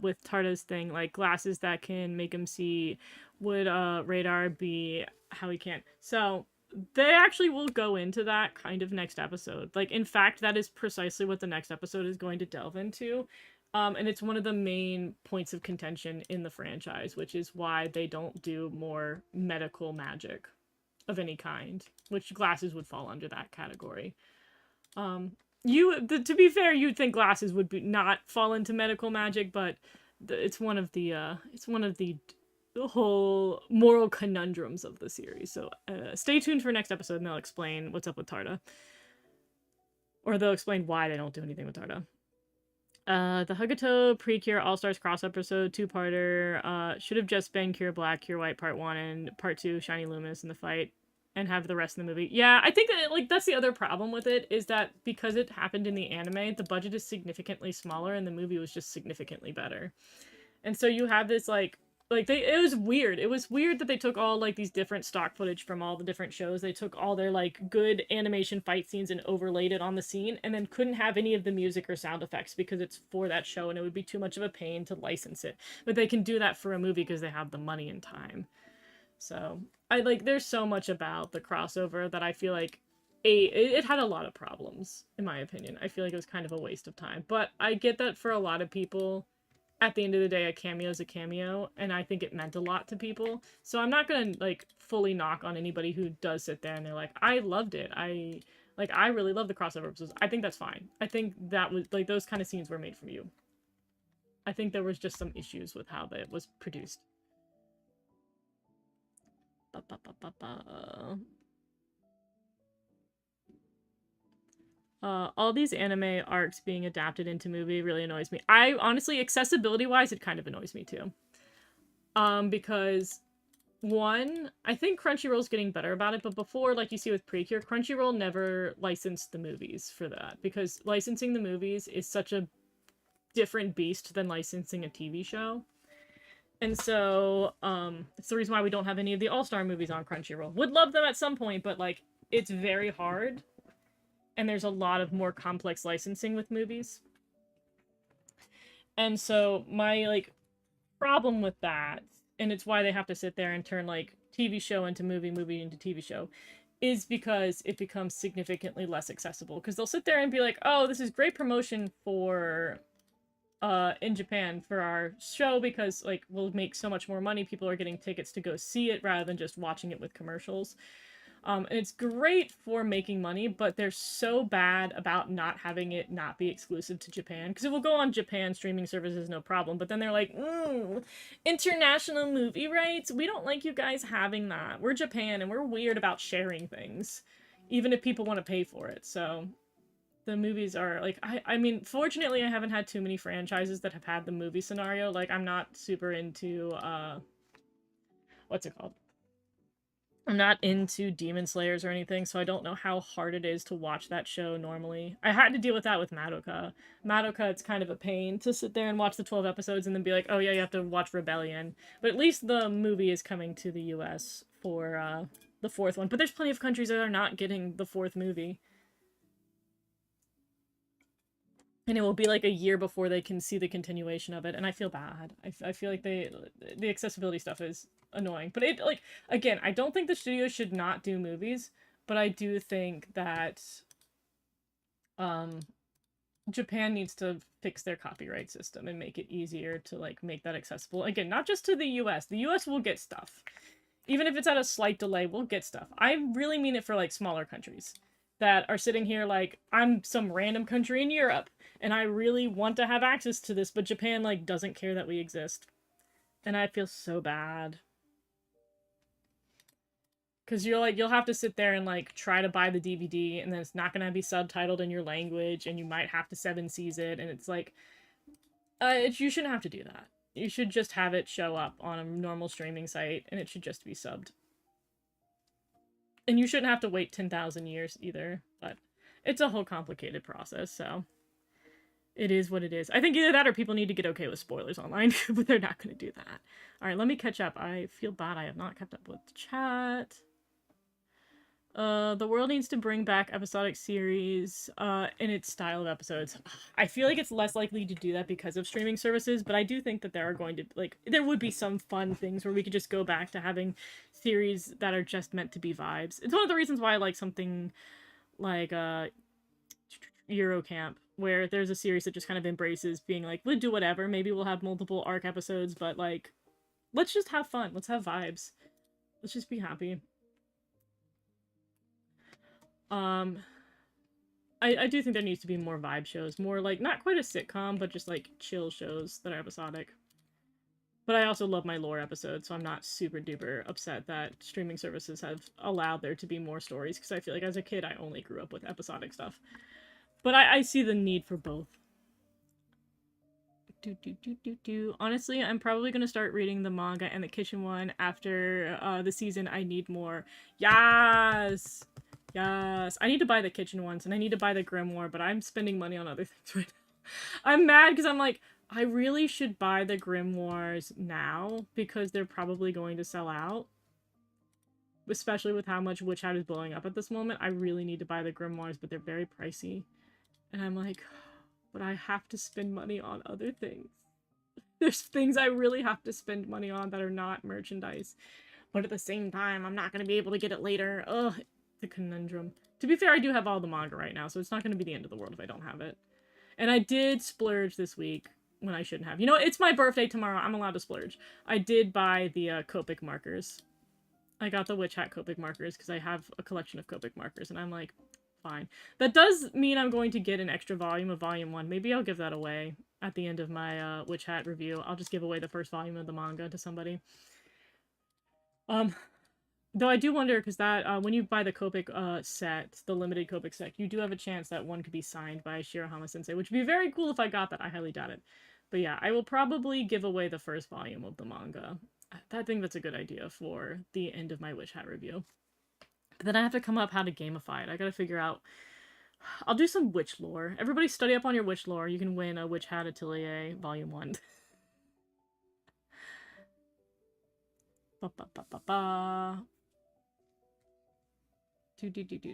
with Tarta's thing, like glasses that can make him see? Would radar be how he can? So they actually will go into that kind of next episode. Like, in fact, that is precisely what the next episode is going to delve into. And it's one of the main points of contention in the franchise, which is why they don't do more medical magic of any kind, which glasses would fall under that category. To be fair, you'd think glasses would not fall into medical magic, but it's one of the whole moral conundrums of the series. So stay tuned for next episode and they'll explain what's up with Tarta. Or they'll explain why they don't do anything with Tarta. The Hagato Precure All-Stars cross episode, two-parter, should have just been Cure Black, Cure White part 1 and part 2, Shiny Luminous in the fight, and have the rest of the movie. Yeah, I think that, like, that's the other problem with it, is that because it happened in the anime, the budget is significantly smaller and the movie was just significantly better. And so you have this, it was weird. It was weird that they took all, like, these different stock footage from all the different shows. They took all their, like, good animation fight scenes and overlaid it on the scene, and then couldn't have any of the music or sound effects because it's for that show and it would be too much of a pain to license it. But they can do that for a movie because they have the money and time. So, there's so much about the crossover that I feel like, it had a lot of problems, in my opinion. I feel like it was kind of a waste of time. But I get that for a lot of people, at the end of the day, a cameo is a cameo, and I think it meant a lot to people. So I'm not gonna, like, fully knock on anybody who does sit there and they're like, I loved it. I really love the crossover episodes. I think that's fine. I think that was, like, those kind of scenes were made for you. I think there was just some issues with how it was produced. All these anime arcs being adapted into movie really annoys me. I honestly, accessibility-wise, it kind of annoys me too. Because one, I think Crunchyroll's getting better about it, but before, like you see with Precure, Crunchyroll never licensed the movies for that, because licensing the movies is such a different beast than licensing a TV show. And so, it's the reason why we don't have any of the All-Star movies on Crunchyroll. Would love them at some point, but, like, it's very hard. And there's a lot of more complex licensing with movies. And so, my, like, problem with that, and it's why they have to sit there and turn, like, TV show into movie, movie into TV show, is because it becomes significantly less accessible. Because they'll sit there and be like, oh, this is great promotion for... in Japan for our show because, like, we'll make so much more money. People are getting tickets to go see it rather than just watching it with commercials. And it's great for making money, but they're so bad about not having it not be exclusive to Japan. Because it will go on Japan streaming services, no problem. But then they're like, international movie rights? We don't like you guys having that. We're Japan and we're weird about sharing things. Even if people want to pay for it, so... The movies are, like, I mean, fortunately, I haven't had too many franchises that have had the movie scenario. Like, I'm not super into, what's it called? I'm not into Demon Slayers or anything, so I don't know how hard it is to watch that show normally. I had to deal with that with Madoka. Madoka, it's kind of a pain to sit there and watch the 12 episodes and then be like, oh yeah, you have to watch Rebellion. But at least the movie is coming to the US for, the 4th one. But there's plenty of countries that are not getting the 4th movie. And it will be like a year before they can see the continuation of it, and I feel bad. I feel like the accessibility stuff is annoying. But it, like, again, I don't think the studio should not do movies, But I do think that um Japan needs to fix their copyright system and make it easier to like make that accessible. Again, not just to the US. The US will get stuff. Even if it's at a slight delay, we'll get stuff. I really mean it for like smaller countries that are sitting here like I'm some random country in Europe and I really want to have access to this, but Japan like doesn't care that we exist. And I feel so bad. Cause you're like, you'll have to sit there and like try to buy the DVD and then it's not gonna be subtitled in your language and you might have to 7Cs it and it's like, you shouldn't have to do that. You should just have it show up on a normal streaming site and it should just be subbed. And you shouldn't have to wait 10,000 years either, but it's a whole complicated process, so it is what it is. I think either that or people need to get okay with spoilers online, but they're not going to do that. Alright, let me catch up. I feel bad I have not kept up with the chat. The world needs to bring back episodic series, in its style of episodes. I feel like it's less likely to do that because of streaming services, but I do think that there are going to, like, there would be some fun things where we could just go back to having series that are just meant to be vibes. It's one of the reasons why I like something like, Eurocamp, where there's a series that just kind of embraces being like, we'll do whatever, maybe we'll have multiple arc episodes, but, like, let's just have fun, let's have vibes. Let's just be happy. I do think there needs to be more vibe shows. More, like, not quite a sitcom, but just, like, chill shows that are episodic. But I also love my lore episodes, so I'm not super duper upset that streaming services have allowed there to be more stories, because I feel like as a kid I only grew up with episodic stuff. But I see the need for both. Honestly, I'm probably gonna start reading the manga and the kitchen one after the season I Need More. Yes! Yes, I need to buy the kitchen ones, and I need to buy the grimoire, but I'm spending money on other things right now. I'm mad because I'm like, I really should buy the grimoires now, because they're probably going to sell out. Especially with how much Witch Hat is blowing up at this moment, I really need to buy the grimoires, but they're very pricey. And I'm like, but I have to spend money on other things. There's things I really have to spend money on that are not merchandise. But at the same time, I'm not going to be able to get it later. Ugh. The conundrum. To be fair, I do have all the manga right now, so it's not going to be the end of the world if I don't have it. And I did splurge this week when I shouldn't have. You know, it's my birthday tomorrow. I'm allowed to splurge. I did buy the Copic markers. I got the Witch Hat Copic markers because I have a collection of Copic markers, and I'm like, fine. That does mean I'm going to get an extra volume of Volume 1. Maybe I'll give that away at the end of my Witch Hat review. I'll just give away the first volume of the manga to somebody. Though I do wonder, because that, when you buy the Copic set, the limited Copic set, you do have a chance that one could be signed by Shirahama Sensei, which would be very cool if I got that. I highly doubt it. But yeah, I will probably give away the first volume of the manga. I think that's a good idea for the end of my Witch Hat review. But then I have to come up how to gamify it. I gotta figure out... I'll do some witch lore. Everybody study up on your witch lore. You can win a Witch Hat Atelier Volume 1.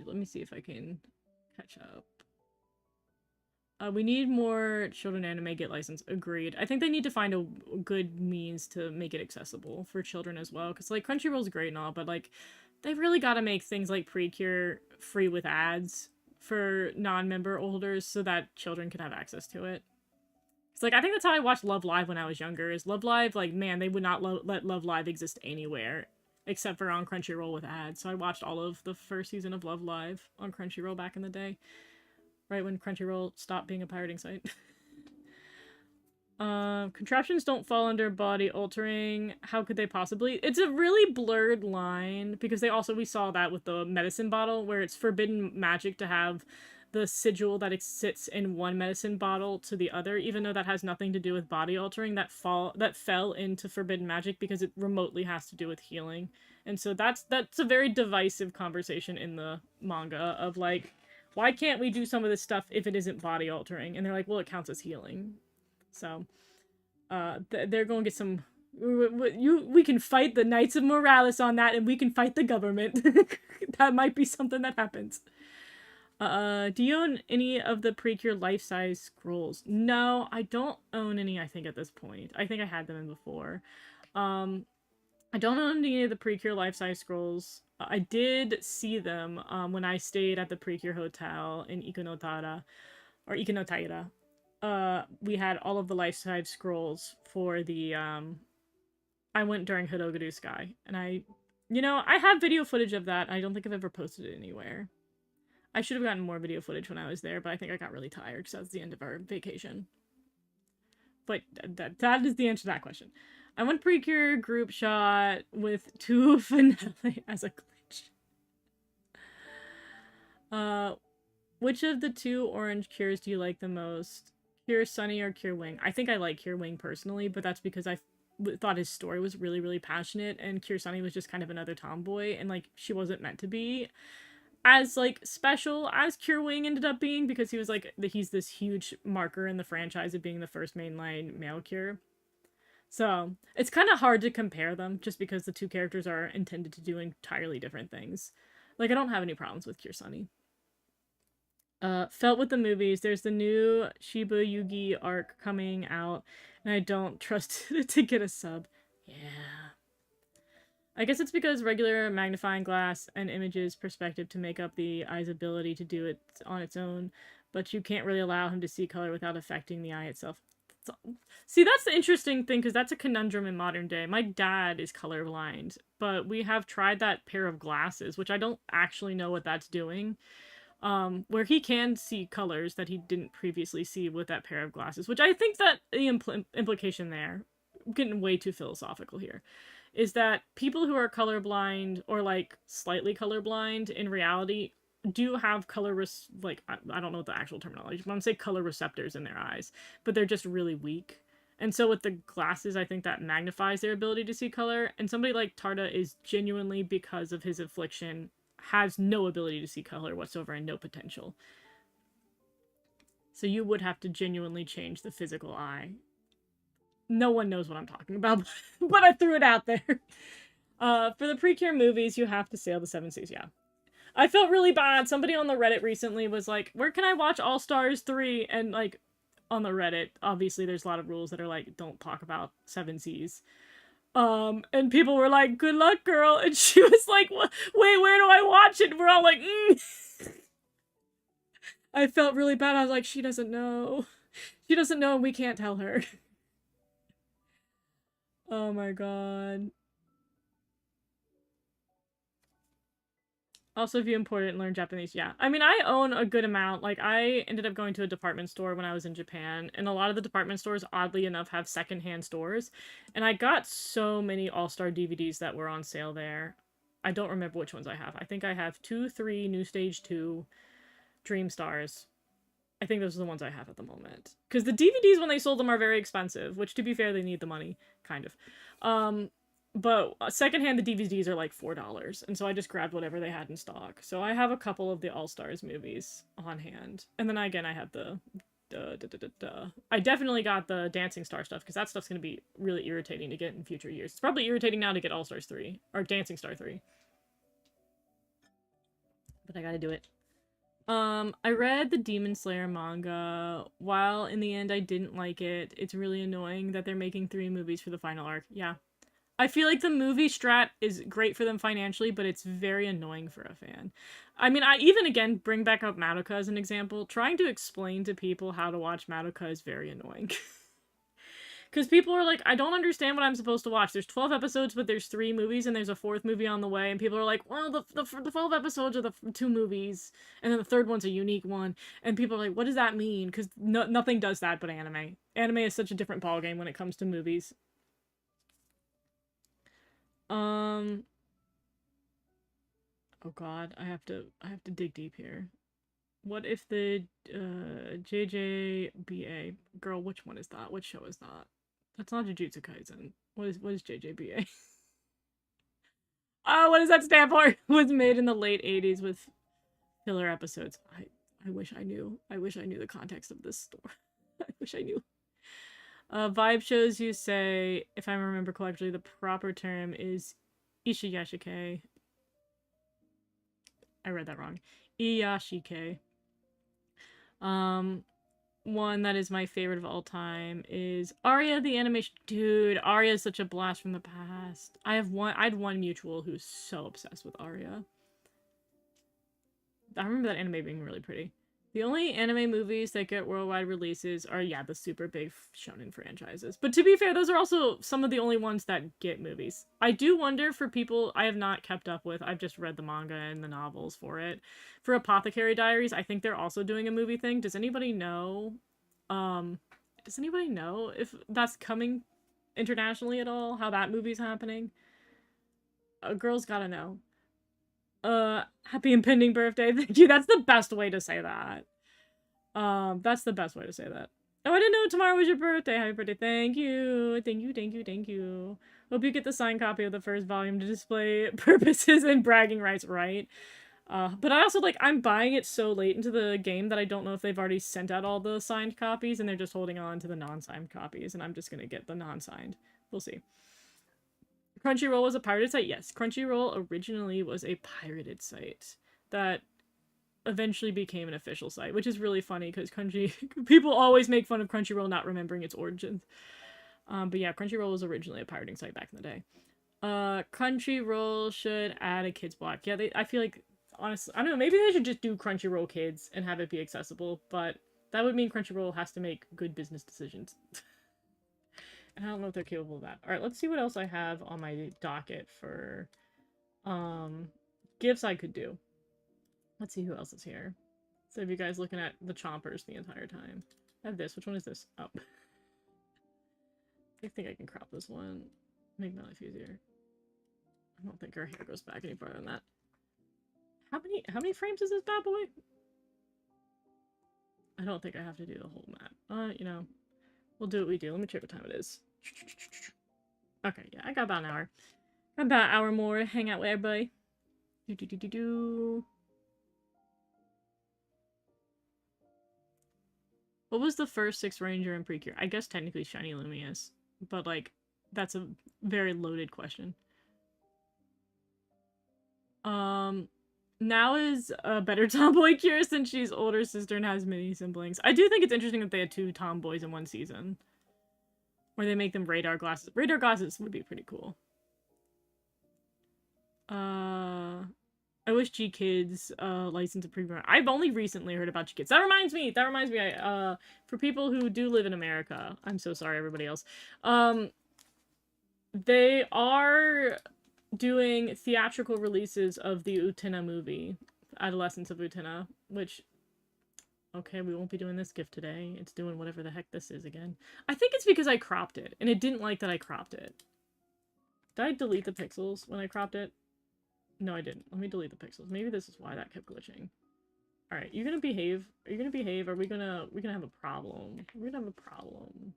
Let me see if I can catch up. We need more children anime get licensed. Agreed. I think they need to find a good means to make it accessible for children as well. Because, like, Crunchyroll's great and all, but, like, they've really got to make things like Precure free with ads for non-member holders so that children can have access to it. It's like, I think that's how I watched Love Live when I was younger. Is Love Live, like, man, they would not let Love Live exist anywhere. Except for on Crunchyroll with ads. So I watched all of the first season of Love Live on Crunchyroll back in the day. Right when Crunchyroll stopped being a pirating site. Contraptions don't fall under body altering. How could they possibly? It's a really blurred line, because we saw that with the medicine bottle, where it's forbidden magic to have the sigil that sits in one medicine bottle to the other, even though that has nothing to do with body altering. That fell into forbidden magic because it remotely has to do with healing. And so that's a very divisive conversation in the manga of like, why can't we do some of this stuff if it isn't body altering? And they're like, well, it counts as healing. So they're going to get some... We can fight the Knights of Morales on that, and we can fight the government. That might be something that happens. Do you own any of the Precure life-size scrolls? No, I don't own any, I think, at this point. I think I had them in before. I don't own any of the Precure life-size scrolls. I did see them when I stayed at the Precure Hotel in Ikonotara, or Ikonotaira. We had all of the life-size scrolls for the, I went during Hidogaru Sky, and I have video footage of that. I don't think I've ever posted it anywhere. I should have gotten more video footage when I was there, but I think I got really tired because that was the end of our vacation. But that is the answer to that question. I went Precure group shot with 2 finale as a glitch. Which of the 2 orange cures do you like the most? Cure Sunny or Cure Wing? I think I like Cure Wing personally, but that's because I thought his story was really, really passionate, and Cure Sunny was just kind of another tomboy, and, like, she wasn't meant to be as, like, special as Cure Wing ended up being, because he was, like, he's this huge marker in the franchise of being the first mainline male Cure. So, it's kind of hard to compare them, just because the 2 characters are intended to do entirely different things. Like, I don't have any problems with Cure Sunny. Felt with the movies. There's the new Shiba Yugi arc coming out, and I don't trust it to get a sub. Yeah. I guess it's because regular magnifying glass and images perspective to make up the eye's ability to do it on its own, but you can't really allow him to see color without affecting the eye itself. See, that's the interesting thing, because that's a conundrum in modern day. My dad is colorblind, but we have tried that pair of glasses, which I don't actually know what that's doing. Where he can see colors that he didn't previously see with that pair of glasses, which I think that the implication there, I'm getting way too philosophical here, is that people who are colorblind or, like, slightly colorblind in reality do have I don't know what the actual terminology is, but I'm gonna say color receptors in their eyes, but they're just really weak. And so with the glasses, I think that magnifies their ability to see color, and somebody like Tarda is genuinely, because of his affliction, has no ability to see color whatsoever and no potential. So you would have to genuinely change the physical eye. No one knows what I'm talking about, but I threw it out there. For the Precure movies, you have to sail the 7 seas, yeah. I felt really bad. Somebody on the Reddit recently was like, where can I watch All Stars 3? And, like, on the Reddit, obviously there's a lot of rules that are like, don't talk about 7 seas. And people were like, good luck, girl. And she was like, wait, where do I watch it? And we're all like, I felt really bad. I was like, she doesn't know. She doesn't know, and we can't tell her. Oh my god. Also, if you import it and learn Japanese, yeah. I mean, I own a good amount. Like, I ended up going to a department store when I was in Japan, and a lot of the department stores, oddly enough, have secondhand stores. And I got so many All-Star DVDs that were on sale there. I don't remember which ones I have. I think I have 2, 3, New Stage 2, Dream Stars. I think those are the ones I have at the moment. Because the DVDs, when they sold them, are very expensive, which, to be fair, they need the money. Kind of. But secondhand, the DVDs are like $4, and so I just grabbed whatever they had in stock. So I have a couple of the All-Stars movies on hand. And then again, I have I definitely got the Dancing Star stuff, because that stuff's going to be really irritating to get in future years. It's probably irritating now to get All-Stars 3, or Dancing Star 3. But I gotta do it. I read the Demon Slayer manga. While in the end I didn't like it, it's really annoying that they're making 3 movies for the final arc. Yeah. I feel like the movie strat is great for them financially, but it's very annoying for a fan. I mean, I even, again, bring back up Madoka as an example. Trying to explain to people how to watch Madoka is very annoying. Because people are like, I don't understand what I'm supposed to watch. There's 12 episodes, but there's 3 movies, and there's a 4th movie on the way. And people are like, well, the 12 episodes are the 2 movies, and then the 3rd one's a unique one. And people are like, what does that mean? Because nothing does that but anime. Anime is such a different ballgame when it comes to movies. Oh god, I have to dig deep here. What if the JJBA girl, which one is that? Which show is that? That's not Jujutsu Kaisen. What is JJBA? Oh, what does that stand for? It was made in the late 80s with filler episodes. I wish I knew. I wish I knew the context of this story. I wish I knew. Vibe shows you say, if I remember correctly, the proper term is Ishiyashike. I read that wrong. Iyashike. one that is my favorite of all time is Arya the animation. Dude, Arya is such a blast from the past. I had one mutual who's so obsessed with Arya. I remember that anime being really pretty. The only anime movies that get worldwide releases are, yeah, the super big shonen franchises. But to be fair, those are also some of the only ones that get movies. I do wonder for people I have not kept up with, I've just read the manga and the novels for it. For Apothecary Diaries, I think they're also doing a movie thing. Does anybody know? Um, does anybody know if that's coming internationally at all? How that movie's happening? A girl's gotta know. Happy impending birthday. Thank you. That's the best way to say that. That's the best way to say that. Oh, I didn't know tomorrow was your birthday. Happy birthday. Thank you. Thank you, thank you, thank you. Hope you get the signed copy of the first volume to display purposes and bragging rights, right? But I also, like, I'm buying it so late into the game that I don't know if they've already sent out all the signed copies and they're just holding on to the non-signed copies, and I'm just gonna get the non-signed. We'll see. Crunchyroll was a pirated site? Yes. Crunchyroll originally was a pirated site that eventually became an official site, which is really funny because people always make fun of Crunchyroll not remembering its origins. But yeah, Crunchyroll was originally a pirating site back in the day. Crunchyroll should add a kids block. Yeah, I feel like, honestly, I don't know, maybe they should just do Crunchyroll Kids and have it be accessible, but that would mean Crunchyroll has to make good business decisions. And I don't know if they're capable of that. Alright, let's see what else I have on my docket for gifts I could do. Let's see who else is here. So have you guys looking at the chompers the entire time. I have this. Which one is this? Oh. I think I can crop this one. Make my life easier. I don't think our hair goes back any farther than that. How many frames is this bad boy? I don't think I have to do the whole map. You know, we'll do what we do. Let me check what time it is. Okay, yeah, I got about an hour. About an hour more to hang out with everybody. What was the first 6 Ranger in Precure? I guess technically Shiny Lumious, but like, that's a very loaded question. Now is a better tomboy cure since she's older sister and has many siblings. I do think it's interesting that they had 2 tomboys in one season. Or they make them radar glasses. Radar glasses would be pretty cool. I wish G-Kids license a premium. I've only recently heard about G-Kids. That reminds me, for people who do live in America, I'm so sorry everybody else, they are doing theatrical releases of the Utena movie, Adolescence of Utena, which, okay, we won't be doing this gift today. It's doing whatever the heck this is again. I think it's because I cropped it, and it didn't like that I cropped it. Did I delete the pixels when I cropped it? No, I didn't. Let me delete the pixels. Maybe this is why that kept glitching. Alright, you gonna behave? Are you gonna behave? Are we gonna have a problem? We're gonna have a problem.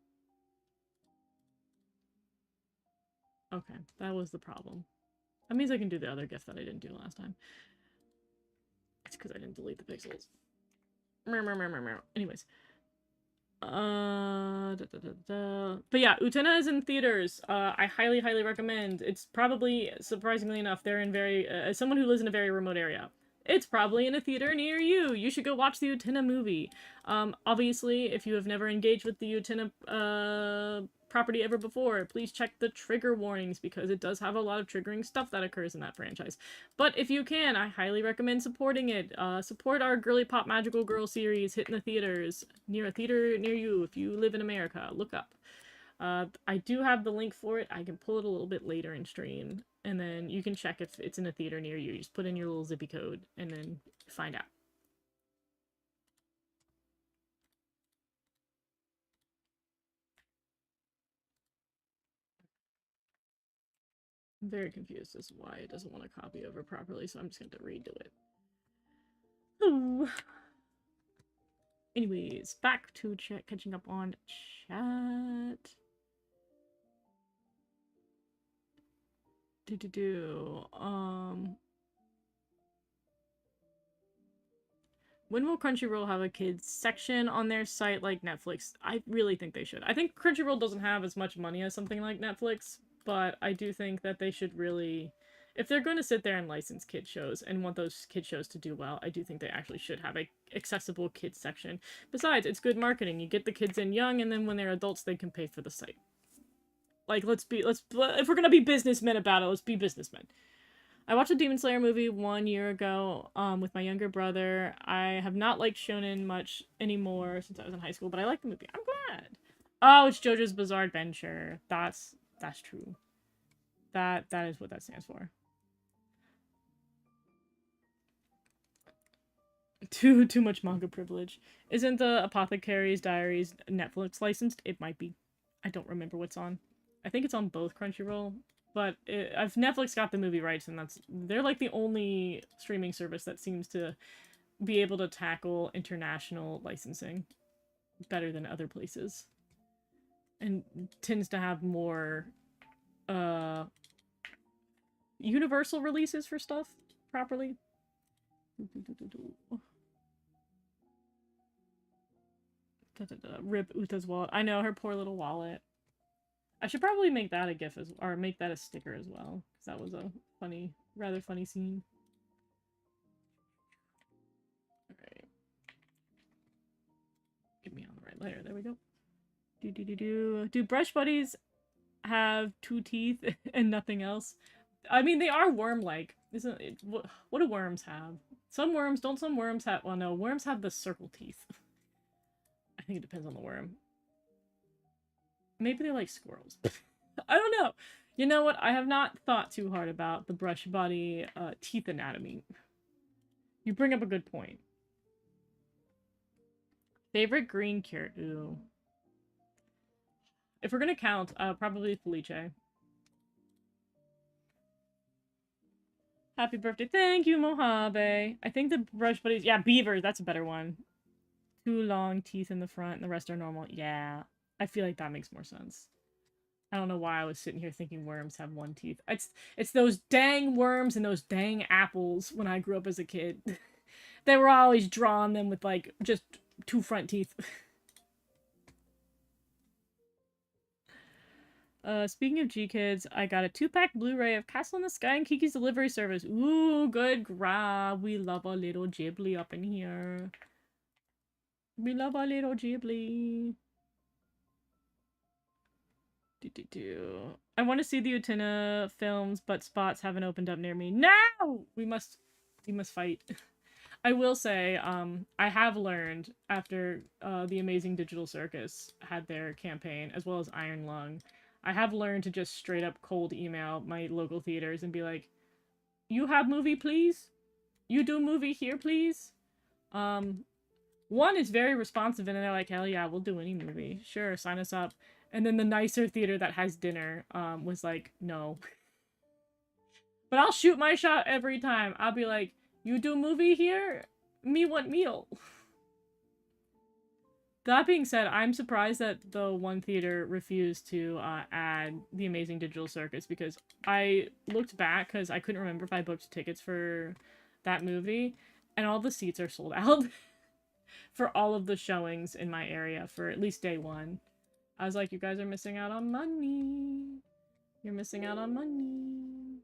Okay, that was the problem. That means I can do the other gift that I didn't do last time. It's because I didn't delete the pixels. Anyways. But yeah, Utena is in theaters. I highly, highly recommend. It's probably, surprisingly enough, they're in very, as someone who lives in a very remote area, it's probably in a theater near you. You should go watch the Utena movie. Obviously, if you have never engaged with the Utena, property ever before, please check the trigger warnings because it does have a lot of triggering stuff that occurs in that franchise. But if you can, I highly recommend supporting it. Support our Girly Pop Magical Girl series hitting the theaters near a theater near you if you live in America. Look up. I do have the link for it. I can pull it a little bit later in stream, and then you can check if it's in a theater near you. Just put in your little zippy code and then find out. I'm very confused as to why it doesn't want to copy over properly, so I'm just going to redo it. Ooh. Anyways, back to catching up on chat. When will Crunchyroll have a kids section on their site like Netflix? I really think they should. I think Crunchyroll doesn't have as much money as something like Netflix, but I do think that they should really... if they're going to sit there and license kid shows and want those kid shows to do well, I do think they actually should have a accessible kids section. Besides, it's good marketing. You get the kids in young, and then when they're adults, they can pay for the site. Like, if we're gonna be businessmen about it, let's be businessmen. I watched a Demon Slayer movie 1 year ago, with my younger brother. I have not liked shonen much anymore since I was in high school, but I like the movie. I'm glad. Oh, it's JoJo's Bizarre Adventure. That's true. That is what that stands for. Too much manga privilege. Isn't the Apothecary's Diaries Netflix licensed? It might be. I don't remember what's on. I think it's on both Crunchyroll, but if Netflix got the movie rights, and they're like the only streaming service that seems to be able to tackle international licensing better than other places, and tends to have more universal releases for stuff properly. Rip Uta's wallet. I know, her poor little wallet. I should probably make that a GIF or make that a sticker as well, because that was a rather funny scene. Alright. Get me on the right layer. There we go. Do brush buddies have 2 teeth and nothing else? I mean, they are worm-like. Isn't it? What do worms have? Some worms have... Well, no, worms have the circle teeth. I think it depends on the worm. Maybe they like squirrels. I don't know. You know what? I have not thought too hard about the brush buddy teeth anatomy. You bring up a good point. Favorite green cure? Ooh. If we're gonna count, probably Felice. Happy birthday. Thank you, Mojave. I think the brush buddies... Yeah, beavers. That's a better one. 2 long teeth in the front and the rest are normal. Yeah. I feel like that makes more sense. I don't know why I was sitting here thinking worms have 1 teeth. It's those dang worms and those dang apples when I grew up as a kid. They were always drawing them with, like, just 2 front teeth. Speaking of G-Kids, I got a 2-pack Blu-ray of Castle in the Sky and Kiki's Delivery Service. Ooh, good grab. We love our little Ghibli up in here. We love our little Ghibli. I want to see the Utena films, but spots haven't opened up near me. No! We must fight. I will say, I have learned after the Amazing Digital Circus had their campaign, as well as Iron Lung, I have learned to just straight up cold email my local theaters and be like, you have movie, please? You do movie here, please? One is very responsive, and they're like, hell yeah, we'll do any movie. Sure, sign us up. And then the nicer theater that has dinner was like, no. But I'll shoot my shot every time. I'll be like, you do movie here? Me want meal. That being said, I'm surprised that the one theater refused to add the Amazing Digital Circus, because I looked back because I couldn't remember if I booked tickets for that movie, and all the seats are sold out for all of the showings in my area for at least day 1. I was like, you guys are missing out on money. You're missing out on money.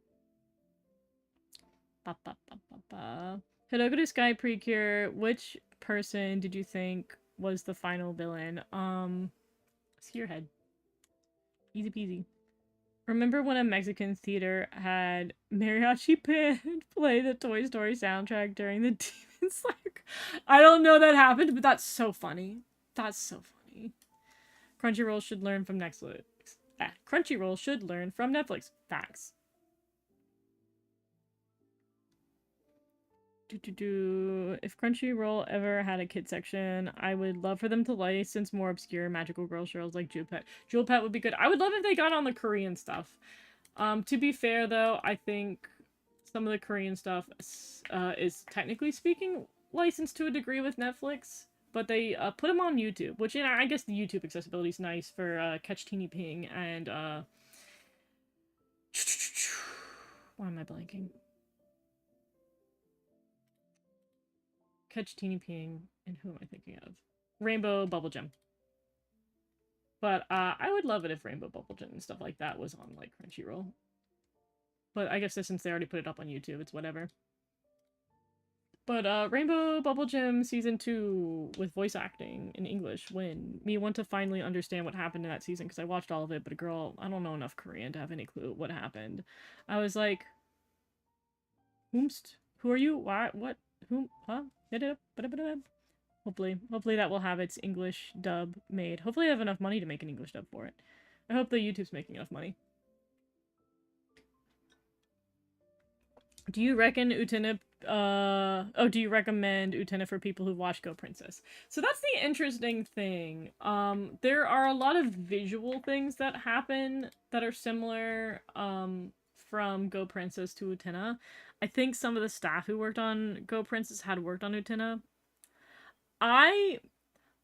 Ba, ba, ba, ba, ba. Hidogoru Sky Precure, which person did you think was the final villain? Spearhead. Easy peasy. Remember when a Mexican theater had Mariachi Band play the Toy Story soundtrack during the Demon Slayer? I don't know that happened, but that's so funny. That's so funny. Crunchyroll should learn from Netflix. Crunchyroll should learn from Netflix. Facts. If Crunchyroll ever had a kid section, I would love for them to license more obscure magical girl shows like Jewel Pet. Jewel Pet would be good. I would love if they got on the Korean stuff. To be fair though, I think some of the Korean stuff is technically speaking licensed to a degree with Netflix, but they put them on YouTube, which, you know, I guess the YouTube accessibility is nice for Catch Teeny Ping and why am I blanking? Catch Teeny Ping, and who am I thinking of? Rainbow Bubble Gem. But I would love it if Rainbow Bubble Gem and stuff like that was on, like, Crunchyroll. But I guess since they already put it up on YouTube, it's whatever. But Rainbow Bubble Gym season 2 with voice acting in English when me want to finally understand what happened in that season because I watched all of it, but girl, I don't know enough Korean to have any clue what happened. I was like, whomst? Who are you? Why? What? Whom? Huh? Hopefully that will have its English dub made. Hopefully I have enough money to make an English dub for it. I hope the YouTube's making enough money. Do you reckon Utena do you recommend Utena for people who watch Go Princess? So that's the interesting thing. There are a lot of visual things that happen that are similar from Go Princess to Utena. I think some of the staff who worked on Go Princess had worked on Utena. I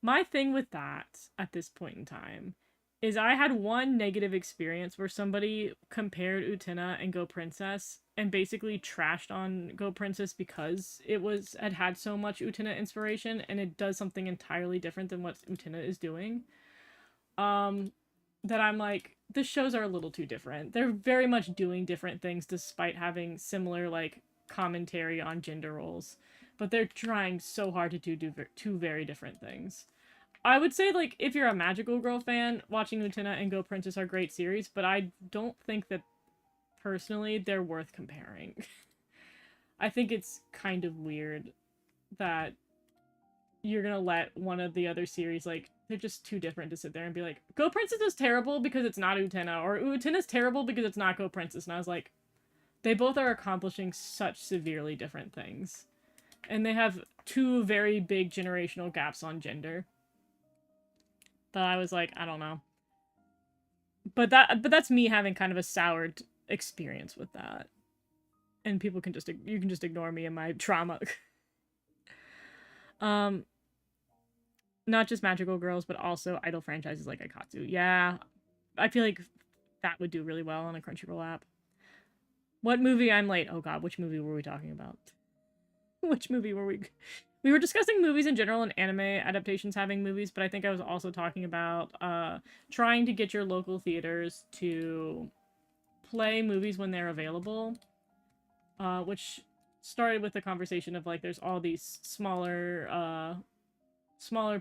My thing with that at this point in time is I had one negative experience where somebody compared Utena and Go Princess and basically trashed on Go Princess because it had so much Utena inspiration and it does something entirely different than what Utena is doing. Um that I'm like, the shows are a little too different. They're very much doing different things despite having similar like commentary on gender roles. But they're trying so hard to do two very different things. I would say, like, if you're a Magical Girl fan, watching Lieutenant and Go Princess are great series, but I don't think that, personally, they're worth comparing. I think it's kind of weird that you're gonna let one of the other series, like, they're just too different to sit there and be like, Go Princess is terrible because it's not Utena, or Utena's terrible because it's not Go Princess. And I was like, they both are accomplishing such severely different things. And they have two very big generational gaps on gender. That I was like, I don't know. But that's me having kind of a soured experience with that. And you can just ignore me and my trauma. um Not just Magical Girls, but also idol franchises like Aikatsu. Yeah, I feel like that would do really well on a Crunchyroll app. What movie I'm late? Oh god, which movie were we talking about? Which movie were we? We were discussing movies in general and anime adaptations having movies, but I think I was also talking about trying to get your local theaters to play movies when they're available, which started with the conversation of like there's all these smaller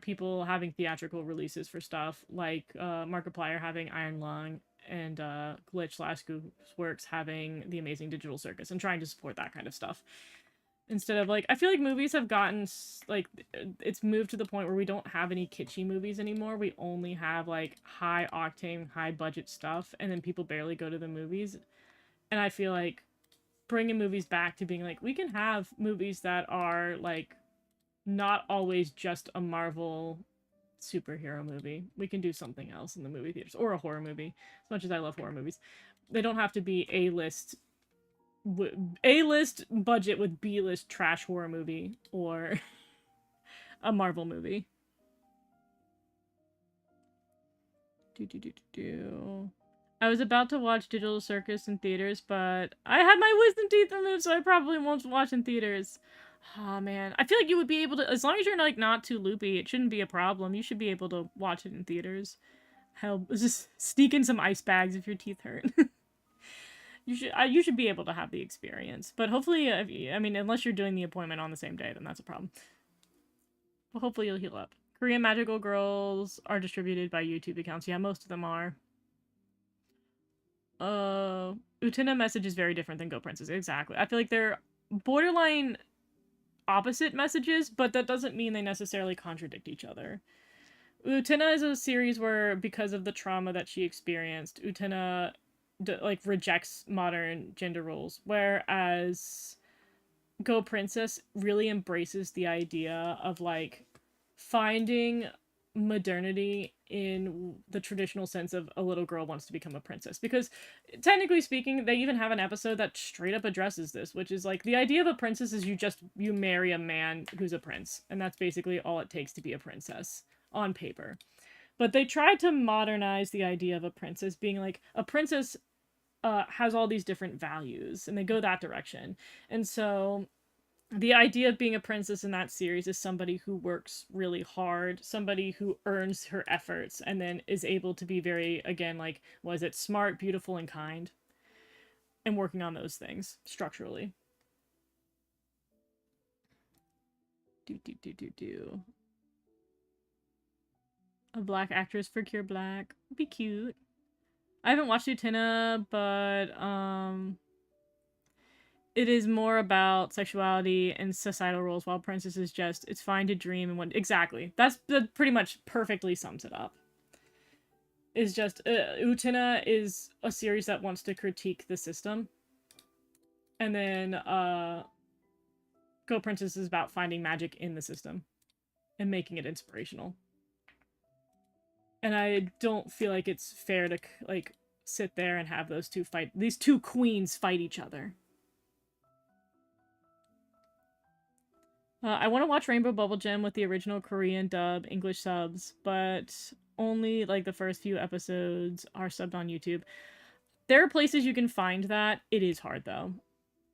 people having theatrical releases for stuff, like Markiplier having Iron Lung and Glitch/Goofworks having The Amazing Digital Circus, and trying to support that kind of stuff. Instead of like, I feel like movies have gotten like, it's moved to the point where we don't have any kitschy movies anymore. We only have like high octane, high budget stuff, and then people barely go to the movies. And I feel like bringing movies back to being like, we can have movies that are like not always just a Marvel superhero movie. We can do something else in the movie theaters, or a horror movie. As much as I love horror movies, they don't have to be A-list budget with B-list trash horror movie or a Marvel movie. I was about to watch Digital Circus in theaters, but I had my wisdom teeth removed, so I probably won't watch in theaters. Oh man, I feel like you would be able to, as long as you're like not too loopy, it shouldn't be a problem. You should be able to watch it in theaters. Hell, just sneak in some ice bags if your teeth hurt. You should be able to have the experience, but hopefully, I mean, unless you're doing the appointment on the same day, then that's a problem. But hopefully you'll heal up. Korean Magical Girls are distributed by YouTube accounts. Yeah, most of them are. Utena message is very different than Go Princess. Exactly. I feel like they're borderline opposite messages, but that doesn't mean they necessarily contradict each other. Utena is a series where, because of the trauma that she experienced, Utena like rejects modern gender roles, whereas Go Princess really embraces the idea of like finding modernity in the traditional sense of a little girl wants to become a princess, because technically speaking they even have an episode that straight up addresses this, which is like the idea of a princess is you marry a man who's a prince, and that's basically all it takes to be a princess on paper. But they tried to modernize the idea of a princess being like a princess has all these different values, and they go that direction. And so the idea of being a princess in that series is somebody who works really hard, somebody who earns her efforts, and then is able to be very, again, like, was it smart, beautiful, and kind? and working on those things structurally. Do. A black actress for Cure Black. Would be cute. I haven't watched Utena, but it is more about sexuality and societal roles, while Princess is just, it's fine to dream and what exactly. That pretty much perfectly sums it up. Is just Utena is a series that wants to critique the system. And then Go Princess is about finding magic in the system and making it inspirational. And I don't feel like it's fair to like sit there and have these two queens fight each other. I want to watch Rainbow Bubble Gem with the original Korean dub English subs, but only like the first few episodes are subbed on YouTube. There are places you can find that. It is hard though.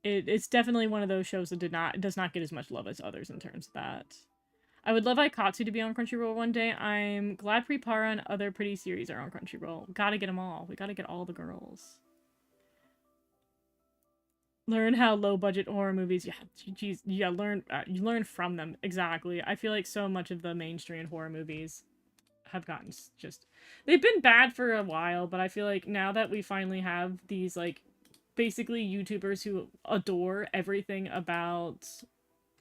It's definitely one of those shows that does not get as much love as others in terms of that. I would love Aikatsu to be on Crunchyroll one day. I'm glad Prepara and other pretty series are on Crunchyroll. Gotta get them all. We gotta get all the girls. Learn how low budget horror movies. Yeah, geez, you learn from them. Exactly. I feel like so much of the mainstream horror movies have gotten just, they've been bad for a while, but I feel like now that we finally have these like basically YouTubers who adore everything about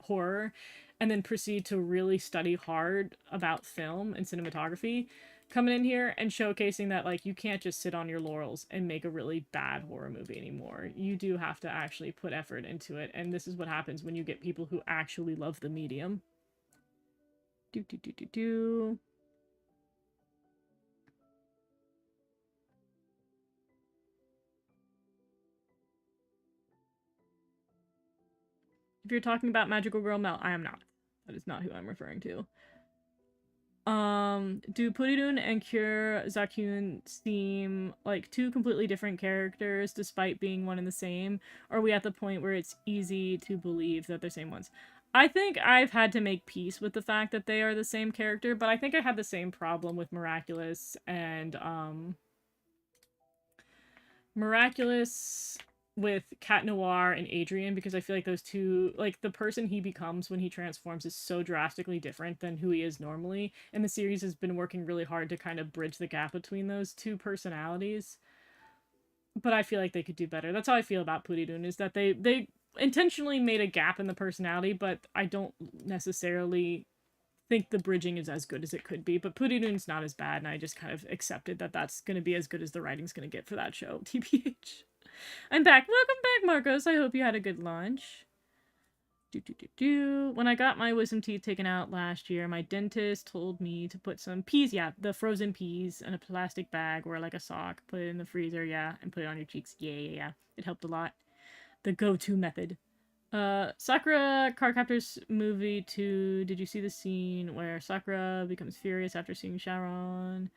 horror and then proceed to really study hard about film and cinematography, coming in here and showcasing that like you can't just sit on your laurels and make a really bad horror movie anymore. You do have to actually put effort into it, and this is what happens when you get people who actually love the medium. If you're talking about Magical Girl Mel, I am not. That is not who I'm referring to. Do Puridun and Cure Zakyun seem like two completely different characters despite being one and the same? Or are we at the point where it's easy to believe that they're same ones? I think I've had to make peace with the fact that they are the same character, but I think I had the same problem with Miraculous and, Miraculous with Cat Noir and Adrian, because I feel like those two, like, the person he becomes when he transforms is so drastically different than who he is normally, and the series has been working really hard to kind of bridge the gap between those two personalities. But I feel like they could do better. That's how I feel about Puridun, is that they intentionally made a gap in the personality, but I don't necessarily think the bridging is as good as it could be. But Puridun's not as bad, and I just kind of accepted that that's going to be as good as the writing's going to get for that show, TBH. I'm back. Welcome back, Marcos. I hope you had a good lunch. When I got my wisdom teeth taken out last year, my dentist told me to put some peas, the frozen peas, in a plastic bag or like a sock, put it in the freezer, and put it on your cheeks. Yeah. It helped a lot. The go-to method. Sakura Cardcaptors movie 2. Did you see the scene where Sakura becomes furious after seeing Sharon?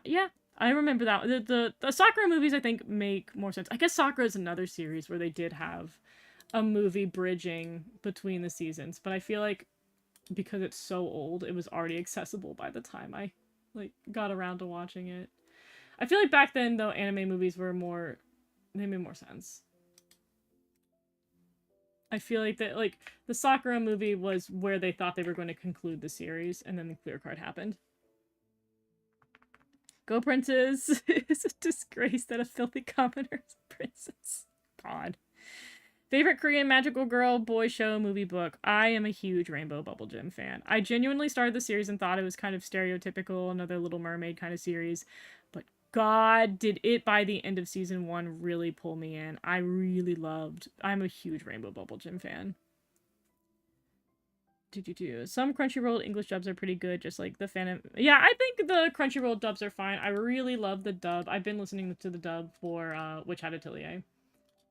Yeah, I remember that. The Sakura movies, I think, make more sense. I guess Sakura is another series where they did have a movie bridging between the seasons, but I feel like because it's so old, it was already accessible by the time I got around to watching it. I feel like back then, though, anime movies were more, they made more sense. I feel like that, like, the Sakura movie was where they thought they were going to conclude the series, and then the clear card happened. Go Princess is a disgrace that a filthy commoner is a princess. God. Favorite Korean magical girl, boy show, movie, book. I am a huge Rainbow Bubble Gem fan. I genuinely started the series and thought it was kind of stereotypical, another Little Mermaid kind of series. But God, did it by the end of season 1 really pull me in. I'm a huge Rainbow Bubble Gem fan. Some Crunchyroll English dubs are pretty good, just like the Phantom. Yeah, I think the Crunchyroll dubs are fine. I really love the dub. I've been listening to the dub for Witch Hat Atelier.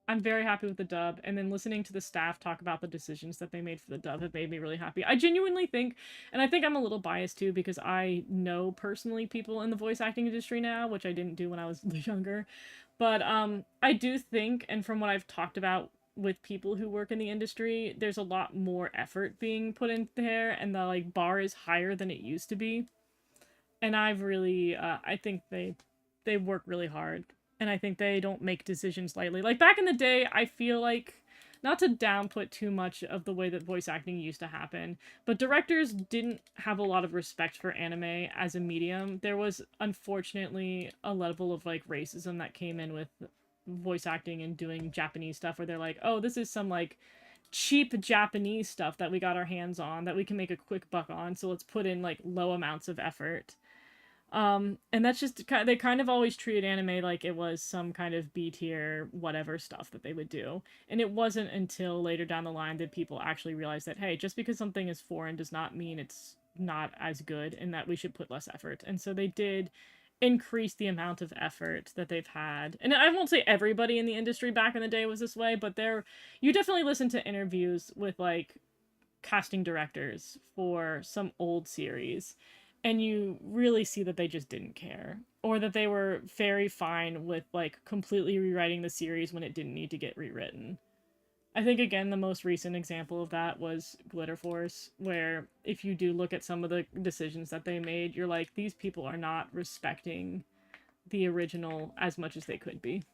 I'm very happy with the dub, and then listening to the staff talk about the decisions that they made for the dub have made me really happy. I genuinely think, and I think I'm a little biased too, because I know personally people in the voice acting industry now, which I didn't do when I was younger, but I do think, and from what I've talked about with people who work in the industry, there's a lot more effort being put in there, and the bar is higher than it used to be. And I've really I think they work really hard. And I think they don't make decisions lightly. Like, back in the day, I feel like, not to downput too much of the way that voice acting used to happen, but directors didn't have a lot of respect for anime as a medium. There was, unfortunately, a level of, like, racism that came in with voice acting and doing Japanese stuff, where they're like, oh, this is some, like, cheap Japanese stuff that we got our hands on that we can make a quick buck on, so let's put in, like, low amounts of effort. And that's just, they kind of always treated anime like it was some kind of B tier whatever stuff that they would do. And it wasn't until later down the line that people actually realized that, hey, just because something is foreign does not mean it's not as good and that we should put less effort. And so they did increase the amount of effort that they've had. And I won't say everybody in the industry back in the day was this way, but you definitely listen to interviews with, like, casting directors for some old series, and you really see that they just didn't care, or that they were very fine with, like, completely rewriting the series when it didn't need to get rewritten. I think, again, the most recent example of that was Glitter Force, where if you do look at some of the decisions that they made, you're like, these people are not respecting the original as much as they could be.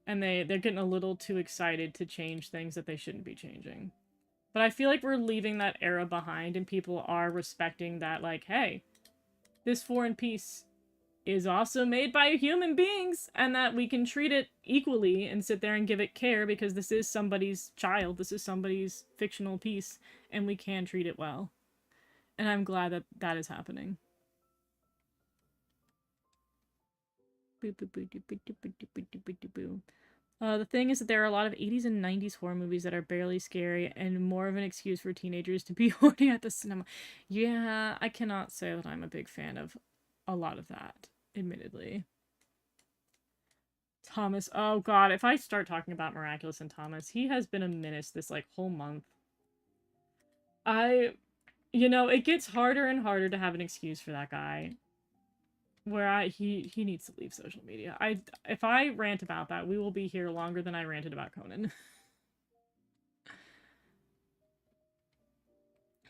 And they're getting a little too excited to change things that they shouldn't be changing. But I feel like we're leaving that era behind, and people are respecting that, like, hey, this foreign piece is also made by human beings, and that we can treat it equally and sit there and give it care, because this is somebody's child, this is somebody's fictional piece, and we can treat it well. And I'm glad that that is happening. The thing is that there are a lot of 80s and 90s horror movies that are barely scary and more of an excuse for teenagers to be horny at the cinema. Yeah, I cannot say that I'm a big fan of a lot of that, admittedly. Thomas, oh god, if I start talking about Miraculous and Thomas, he has been a menace this, like, whole month. It gets harder and harder to have an excuse for that guy. Where he needs to leave social media. If I rant about that, we will be here longer than I ranted about Conan.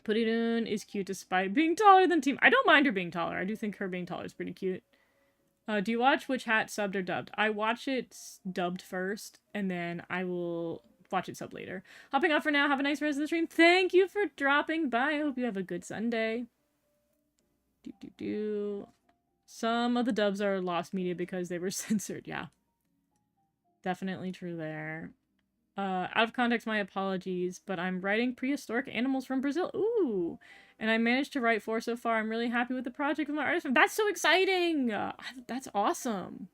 Putidun is cute despite being taller than Team. I don't mind her being taller. I do think her being taller is pretty cute. Do you watch Witch Hat subbed or dubbed? I watch it dubbed first, and then I will watch it subbed later. Hopping off for now. Have a nice rest of the stream. Thank you for dropping by. I hope you have a good Sunday. Some of the dubs are lost media because they were censored. Yeah. Definitely true there. Out of context, my apologies, but I'm writing prehistoric animals from Brazil. Ooh! And I managed to write 4 so far. I'm really happy with the project with my artist. That's so exciting! That's awesome.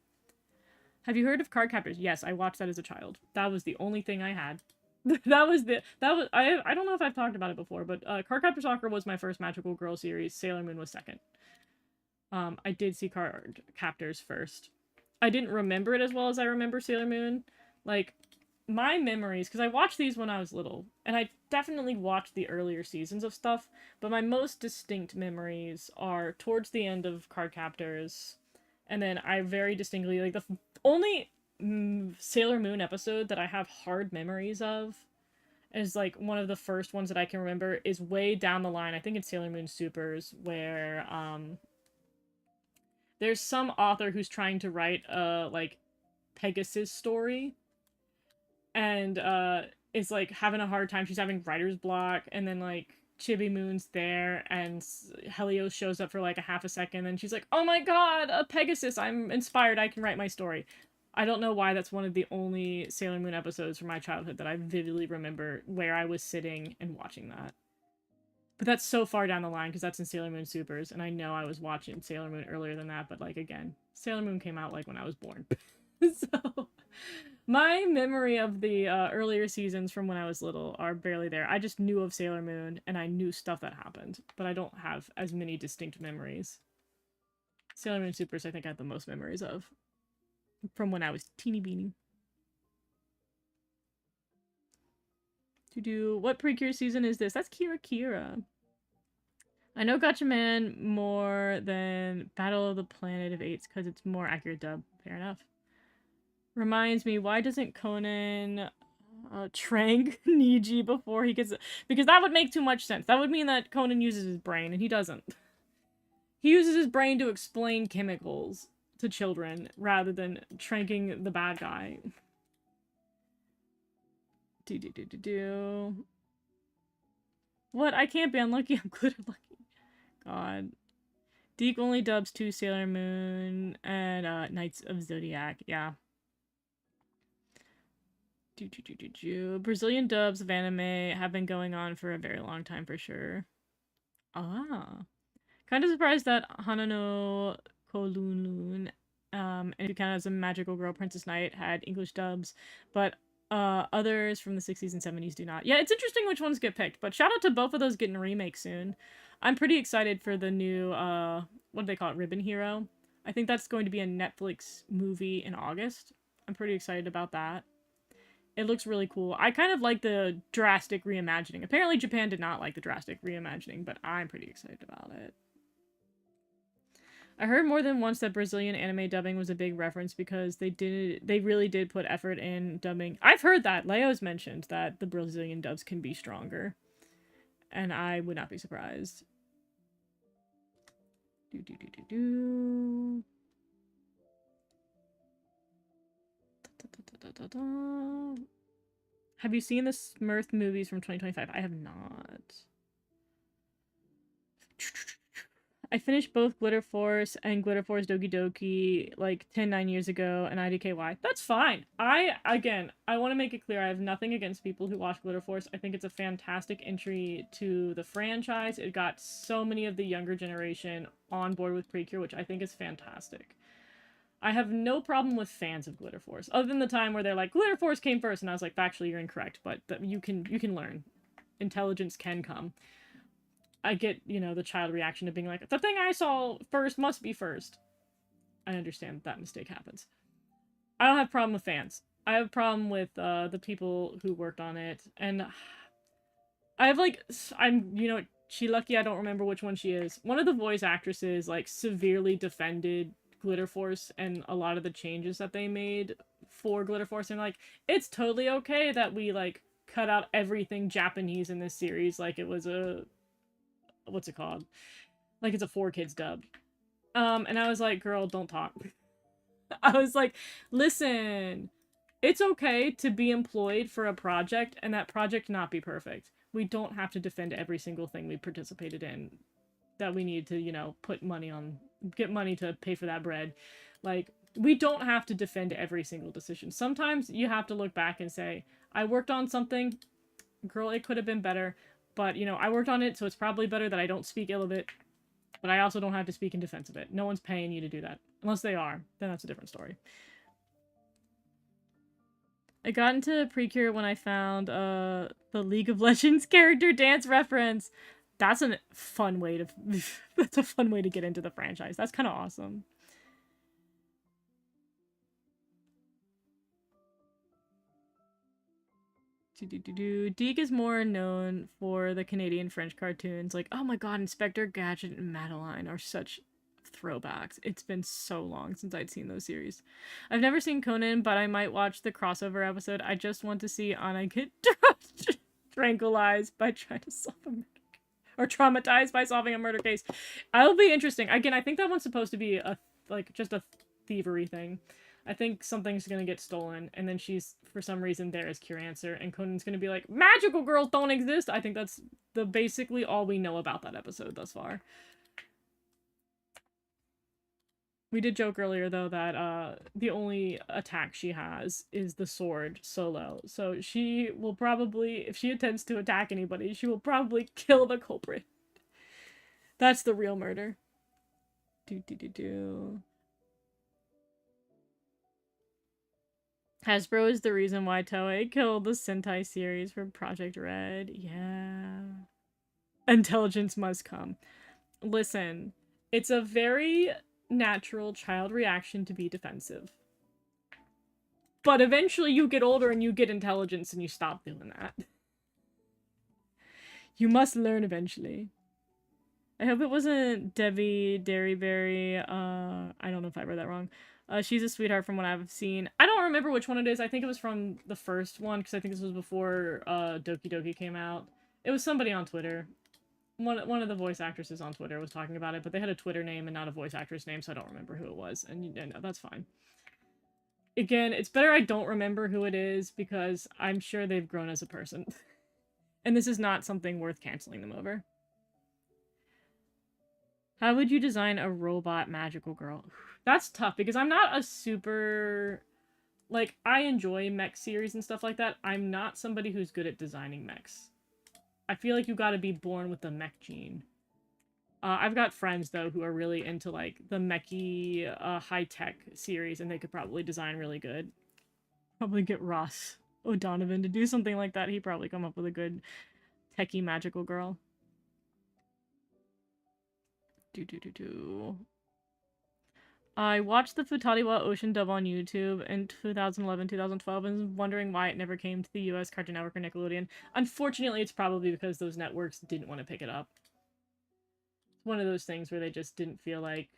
Have you heard of Cardcaptors? Yes, I watched that as a child. That was the only thing I had. I don't know if I've talked about it before, but Cardcaptor Sakura was my first magical girl series. Sailor Moon was second. I did see Cardcaptors first. I didn't remember it as well as I remember Sailor Moon. Like, my memories, because I watched these when I was little, and I definitely watched the earlier seasons of stuff, but my most distinct memories are towards the end of Cardcaptors, and then I very distinctly, like, the only Sailor Moon episode that I have hard memories of is, like, one of the first ones that I can remember is way down the line. I think it's Sailor Moon Supers, where, there's some author who's trying to write a, like, Pegasus story, and is, like, having a hard time. She's having writer's block, and then, like, Chibi Moon's there, and Helios shows up for, like, a half a second, and she's like, oh my god, a Pegasus, I'm inspired, I can write my story. I don't know why that's one of the only Sailor Moon episodes from my childhood that I vividly remember where I was sitting and watching that. But that's so far down the line, because that's in Sailor Moon Supers, and I know I was watching Sailor Moon earlier than that, but, like, again, Sailor Moon came out, like, when I was born. So, my memory of the earlier seasons from when I was little are barely there. I just knew of Sailor Moon, and I knew stuff that happened, but I don't have as many distinct memories. Sailor Moon Supers, I think I have the most memories of, from when I was teeny beanie. What Precure season is this? That's Kira. I know Gatchaman more than Battle of the Planet of Apes because it's more accurate dub. Fair enough. Reminds me, why doesn't Conan trank Niji before he gets... Because that would make too much sense. That would mean that Conan uses his brain, and he doesn't. He uses his brain to explain chemicals to children rather than tranking the bad guy. What? I can't be unlucky. I'm good at lucky. God. Deke only dubs 2 Sailor Moon and Knights of Zodiac. Yeah. Brazilian dubs of anime have been going on for a very long time for sure. Ah. Kind of surprised that Hanano Kolunlun, and if you count as a magical girl, Princess Knight, had English dubs, but others from the 60s and 70s do not. Yeah, it's interesting which ones get picked, but shout out to both of those getting remakes soon. I'm pretty excited for the new, what do they call it, Ribbon Hero? I think that's going to be a Netflix movie in August. I'm pretty excited about that. It looks really cool. I kind of like the drastic reimagining. Apparently Japan did not like the drastic reimagining, but I'm pretty excited about it. I heard more than once that Brazilian anime dubbing was a big reference because they really did put effort in dubbing. I've heard that. Leo's mentioned that the Brazilian dubs can be stronger. And I would not be surprised. Have you seen the Smurf movies from 2025? I have not. I finished both Glitter Force and Glitter Force Doki Doki like 9 years ago and IDKY. That's fine. I want to make it clear I have nothing against people who watch Glitter Force. I think it's a fantastic entry to the franchise. It got so many of the younger generation on board with Precure, which I think is fantastic. I have no problem with fans of Glitter Force, other than the time where they're like, Glitter Force came first, and I was like, factually, you're incorrect, but you can learn. Intelligence can come. I get, the child reaction of being like, the thing I saw first must be first. I understand that mistake happens. I don't have a problem with fans. I have a problem with the people who worked on it. And I have, she lucky I don't remember which one she is. One of the voice actresses, severely defended Glitter Force and a lot of the changes that they made for Glitter Force. And, it's totally okay that we, cut out everything Japanese in this series. It was a... what's it called? It's a 4Kids dub. And I was like, girl, don't talk. I was like, listen, it's okay to be employed for a project and that project not be perfect. We don't have to defend every single thing we participated in that we need to, put money on, get money to pay for that bread. We don't have to defend every single decision. Sometimes you have to look back and say, I worked on something, girl, it could have been better. But, I worked on it, so it's probably better that I don't speak ill of it. But I also don't have to speak in defense of it. No one's paying you to do that. Unless they are. Then that's a different story. I got into Precure when I found the League of Legends character dance reference. That's a fun way to... that's a fun way to get into the franchise. That's kind of awesome. Deke is more known for the Canadian French cartoons. Oh my god, Inspector Gadget and Madeline are such throwbacks. It's been so long since I'd seen those series. I've never seen Conan, but I might watch the crossover episode. I just want to see Anna get tranquilized by trying to solve a murder case. Or traumatized by solving a murder case. That'll be interesting. Again, I think that one's supposed to be just a thievery thing. I think something's gonna get stolen, and then she's, for some reason, there as Cure Answer, and Conan's gonna be like, magical girls don't exist! I think that's basically all we know about that episode thus far. We did joke earlier, though, that the only attack she has is the sword solo. So she will probably, if she attempts to attack anybody, she will probably kill the culprit. That's the real murder. Hasbro is the reason why Toei killed the Sentai series for Project Red. Yeah. Intelligence must come. Listen, it's a very natural child reaction to be defensive. But eventually you get older and you get intelligence and you stop doing that. You must learn eventually. I hope it wasn't Debbie Derryberry. I don't know if I read that wrong. She's a sweetheart from what I've seen. I don't remember which one it is. I think it was from the first one, because I think this was before Doki Doki came out. It was somebody on Twitter. one of the voice actresses on Twitter was talking about it, but they had a Twitter name and not a voice actress name, so I don't remember who it was. And no, that's fine. Again, it's better I don't remember who it is because I'm sure they've grown as a person. And this is not something worth canceling them over. How would you design a robot magical girl? That's tough because I'm not a super... Like, I enjoy mech series and stuff like that. I'm not somebody who's good at designing mechs. I feel like you gotta be born with the mech gene. I've got friends, though, who are really into, like, the mechy, high-tech series, and they could probably design really good. Probably get Ross O'Donovan to do something like that. He'd probably come up with a good techie magical girl. I watched the Futariwa Ocean dub on YouTube in 2011, 2012, and was wondering why it never came to the US Cartoon Network or Nickelodeon. Unfortunately, it's probably because those networks didn't want to pick it up. It's one of those things where they just didn't feel like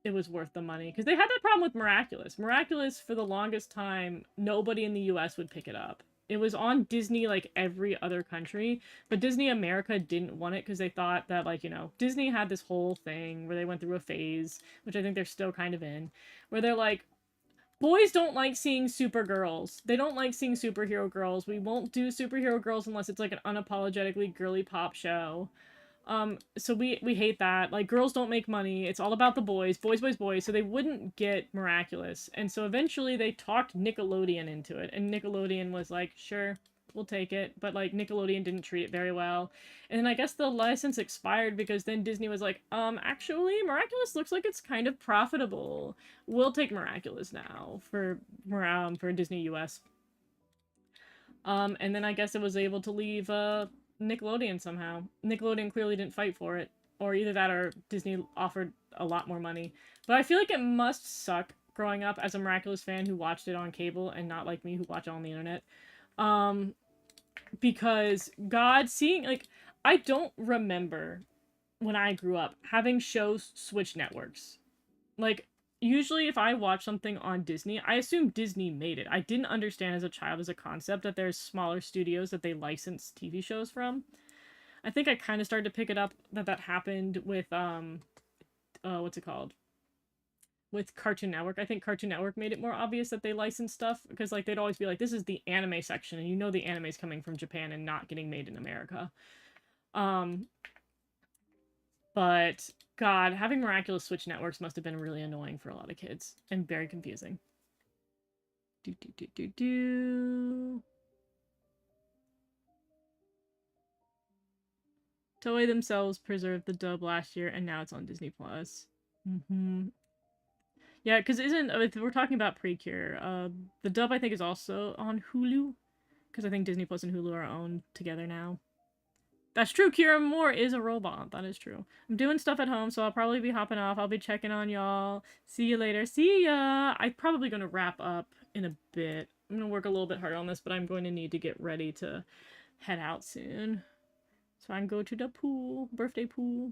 it was worth the money. Because they had that problem with Miraculous. Miraculous, for the longest time, nobody in the US would pick it up. It was on Disney like every other country, but Disney America didn't want it because they thought that, like, you know, Disney had this whole thing where they went through a phase, which I think they're still kind of in, where they're like, boys don't like seeing supergirls. They don't like seeing superhero girls. We won't do superhero girls unless it's like an unapologetically girly pop show. So we hate that. Like, girls don't make money. It's all about the boys. Boys, boys, boys. So they wouldn't get Miraculous. And so eventually they talked Nickelodeon into it. And Nickelodeon was like, sure, we'll take it. But, like, Nickelodeon didn't treat it very well. And then I guess the license expired because then Disney was like, actually, Miraculous looks like it's kind of profitable. We'll take Miraculous now for Disney US. And then I guess it was able to leave, Nickelodeon somehow. Nickelodeon clearly didn't fight for it. Or either that or Disney offered a lot more money. But I feel like it must suck growing up as a Miraculous fan who watched it on cable and not like me who watch it on the internet. Because God, seeing, like, I don't remember when I grew up having shows switch networks. Like, usually if I watch something on Disney, I assume Disney made it. I didn't understand as a child as a concept that there's smaller studios that they license TV shows from. I think I kind of started to pick it up that happened with, what's it called? With Cartoon Network. I think Cartoon Network made it more obvious that they license stuff, because, like, they'd always be like, this is the anime section, and you know the anime's coming from Japan and not getting made in America. But, God, having Miraculous switch networks must have been really annoying for a lot of kids. And very confusing. Toei themselves preserved the dub last year, and now it's on Disney+. Yeah, because if we're talking about Precure, the dub I think is also on Hulu. Because I think Disney Plus and Hulu are owned together now. That's true, Kira Moore is a robot. That is true. I'm doing stuff at home, so I'll probably be hopping off. I'll be checking on y'all. See you later. See ya! I'm probably going to wrap up in a bit. I'm going to work a little bit harder on this, but I'm going to need to get ready to head out soon. So I can go to the pool. Birthday pool.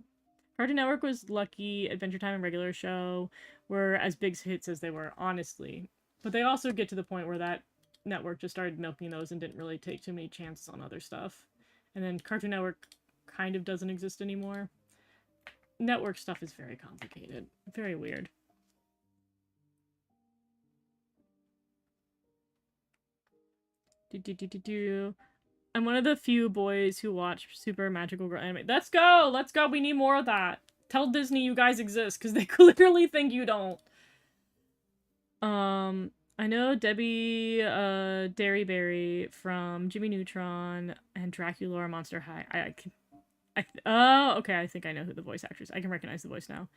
Cartoon Network was lucky. Adventure Time and Regular Show were as big hits as they were, honestly. But they also get to the point where that network just started milking those and didn't really take too many chances on other stuff. And then Cartoon Network kind of doesn't exist anymore. Network stuff is very complicated. Very weird. I'm one of the few boys who watch Super Magical Girl anime. Let's go! Let's go! We need more of that! Tell Disney you guys exist, because they clearly think you don't. I know Debbie, Derryberry from Jimmy Neutron and Dracula Monster High. Oh, okay, I think I know who the voice actress is. I can recognize the voice now.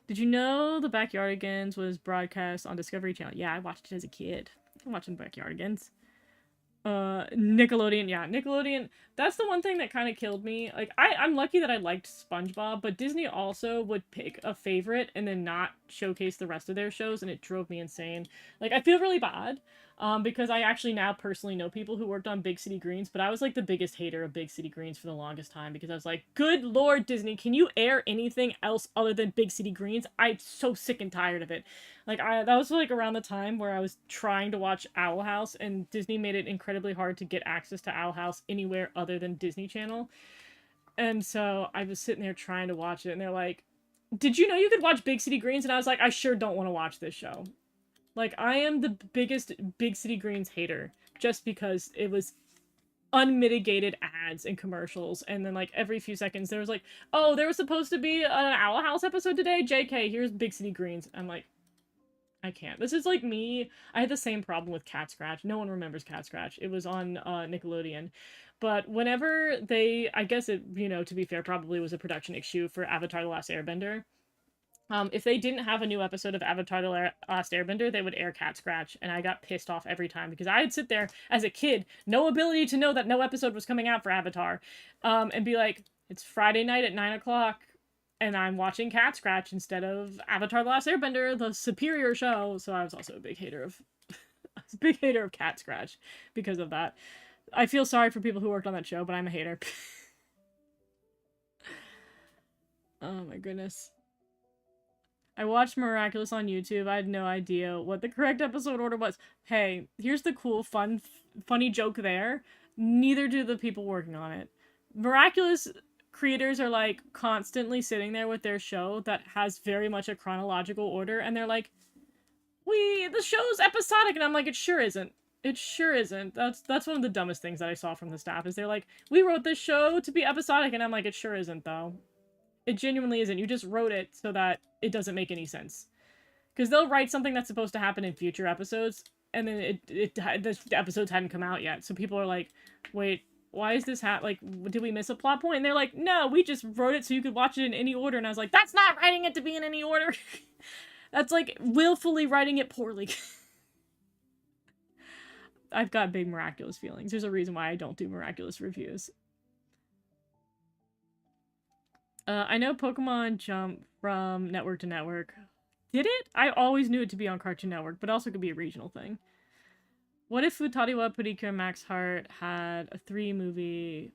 Did you know the Backyardigans was broadcast on Discovery Channel? Yeah, I watched it as a kid. I'm watching Backyardigans. Nickelodeon, yeah, Nickelodeon, that's the one thing that kind of killed me. Like, I'm lucky that I liked SpongeBob, but Disney also would pick a favorite and then not showcase the rest of their shows, and it drove me insane. Like, I feel really bad, because I actually now personally know people who worked on Big City Greens, but I was, like, the biggest hater of Big City Greens for the longest time, because I was like, good lord, Disney, can you air anything else other than Big City Greens? I'm so sick and tired of it. Like, that was, like, around the time where I was trying to watch Owl House, and Disney made it incredibly hard to get access to Owl House anywhere other than Disney Channel. And so I was sitting there trying to watch it, and they're like, did you know you could watch Big City Greens? And I was like, I sure don't want to watch this show. Like, I am the biggest Big City Greens hater, just because it was unmitigated ads and commercials, and then like every few seconds there was like, oh, there was supposed to be an Owl House episode today, JK, here's Big City Greens. I'm like, I can't. This is like me. I had the same problem with Cat Scratch. No one remembers Cat Scratch. It was on Nickelodeon. But whenever they, I guess it, to be fair, probably was a production issue for Avatar The Last Airbender. If they didn't have a new episode of Avatar The Last Airbender, they would air Cat Scratch, and I got pissed off every time because I'd sit there as a kid, no ability to know that no episode was coming out for Avatar, and be like, it's Friday night at 9 o'clock, and I'm watching Cat Scratch instead of Avatar The Last Airbender, the superior show. So I was also a big hater of Cat Scratch because of that. I feel sorry for people who worked on that show, but I'm a hater. Oh my goodness. I watched Miraculous on YouTube. I had no idea what the correct episode order was. Hey, here's the cool, funny joke there. Neither do the people working on it. Miraculous creators are like constantly sitting there with their show that has very much a chronological order, and they're like, the show's episodic, and I'm like, it sure isn't. It sure isn't. That's one of the dumbest things that I saw from the staff, is they're like, we wrote this show to be episodic, and I'm like, it sure isn't, though. It genuinely isn't. You just wrote it so that it doesn't make any sense. Because they'll write something that's supposed to happen in future episodes, and then the episodes hadn't come out yet. So people are like, wait, why is this like, did we miss a plot point? And they're like, no, we just wrote it so you could watch it in any order. And I was like, that's not writing it to be in any order. That's like willfully writing it poorly. I've got big Miraculous feelings. There's a reason why I don't do Miraculous reviews. I know Pokemon jump from network to network. Did it? I always knew it to be on Cartoon Network, but also could be a regional thing. What if Futariwa, Purikyo, and Max Heart had a 3-movie...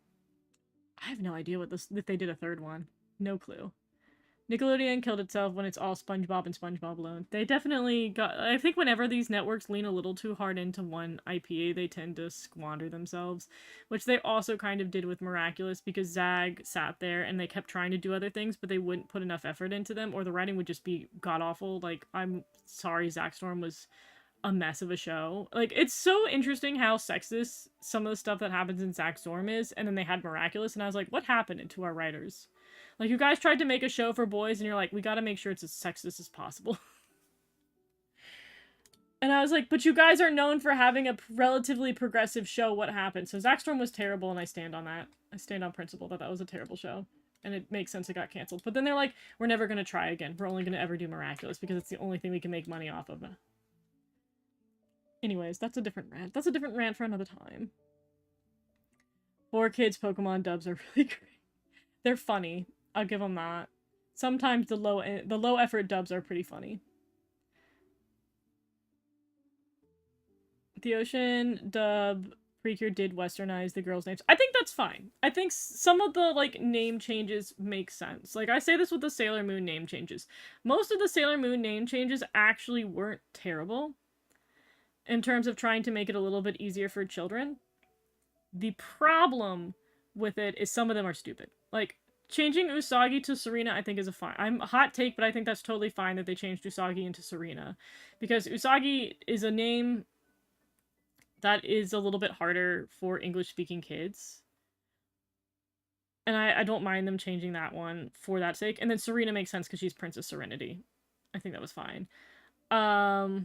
I have no idea if they did a third one. No clue. Nickelodeon killed itself when it's all SpongeBob and SpongeBob alone. They definitely got... I think whenever these networks lean a little too hard into one IP, they tend to squander themselves. Which they also kind of did with Miraculous, because Zag sat there and they kept trying to do other things, but they wouldn't put enough effort into them, or the writing would just be god-awful. Like, I'm sorry, Zack Storm was a mess of a show. Like, it's so interesting how sexist some of the stuff that happens in Zack Storm is, and then they had Miraculous, and I was like, what happened to our writers? Like, you guys tried to make a show for boys, and you're like, we gotta make sure it's as sexist as possible. And I was like, but you guys are known for having a relatively progressive show. What happened? So Zack Storm was terrible, and I stand on that. I stand on principle that was a terrible show. And it makes sense it got canceled. But then they're like, we're never gonna try again. We're only gonna ever do Miraculous, because it's the only thing we can make money off of. Anyways, that's a different rant. That's a different rant for another time. 4Kids Pokemon dubs are really great. They're funny. I'll give them that. Sometimes the low effort dubs are pretty funny. The Ocean dub Precure did westernize the girls' names. I think that's fine. I think some of the, like, name changes make sense. Like, I say this with the Sailor Moon name changes. Most of the Sailor Moon name changes actually weren't terrible in terms of trying to make it a little bit easier for children. The problem with it is some of them are stupid. Like, changing Usagi to Serena, I think, is I'm a hot take, but I think that's totally fine that they changed Usagi into Serena. Because Usagi is a name that is a little bit harder for English-speaking kids. And I don't mind them changing that one for that sake. And then Serena makes sense because she's Princess Serenity. I think that was fine. What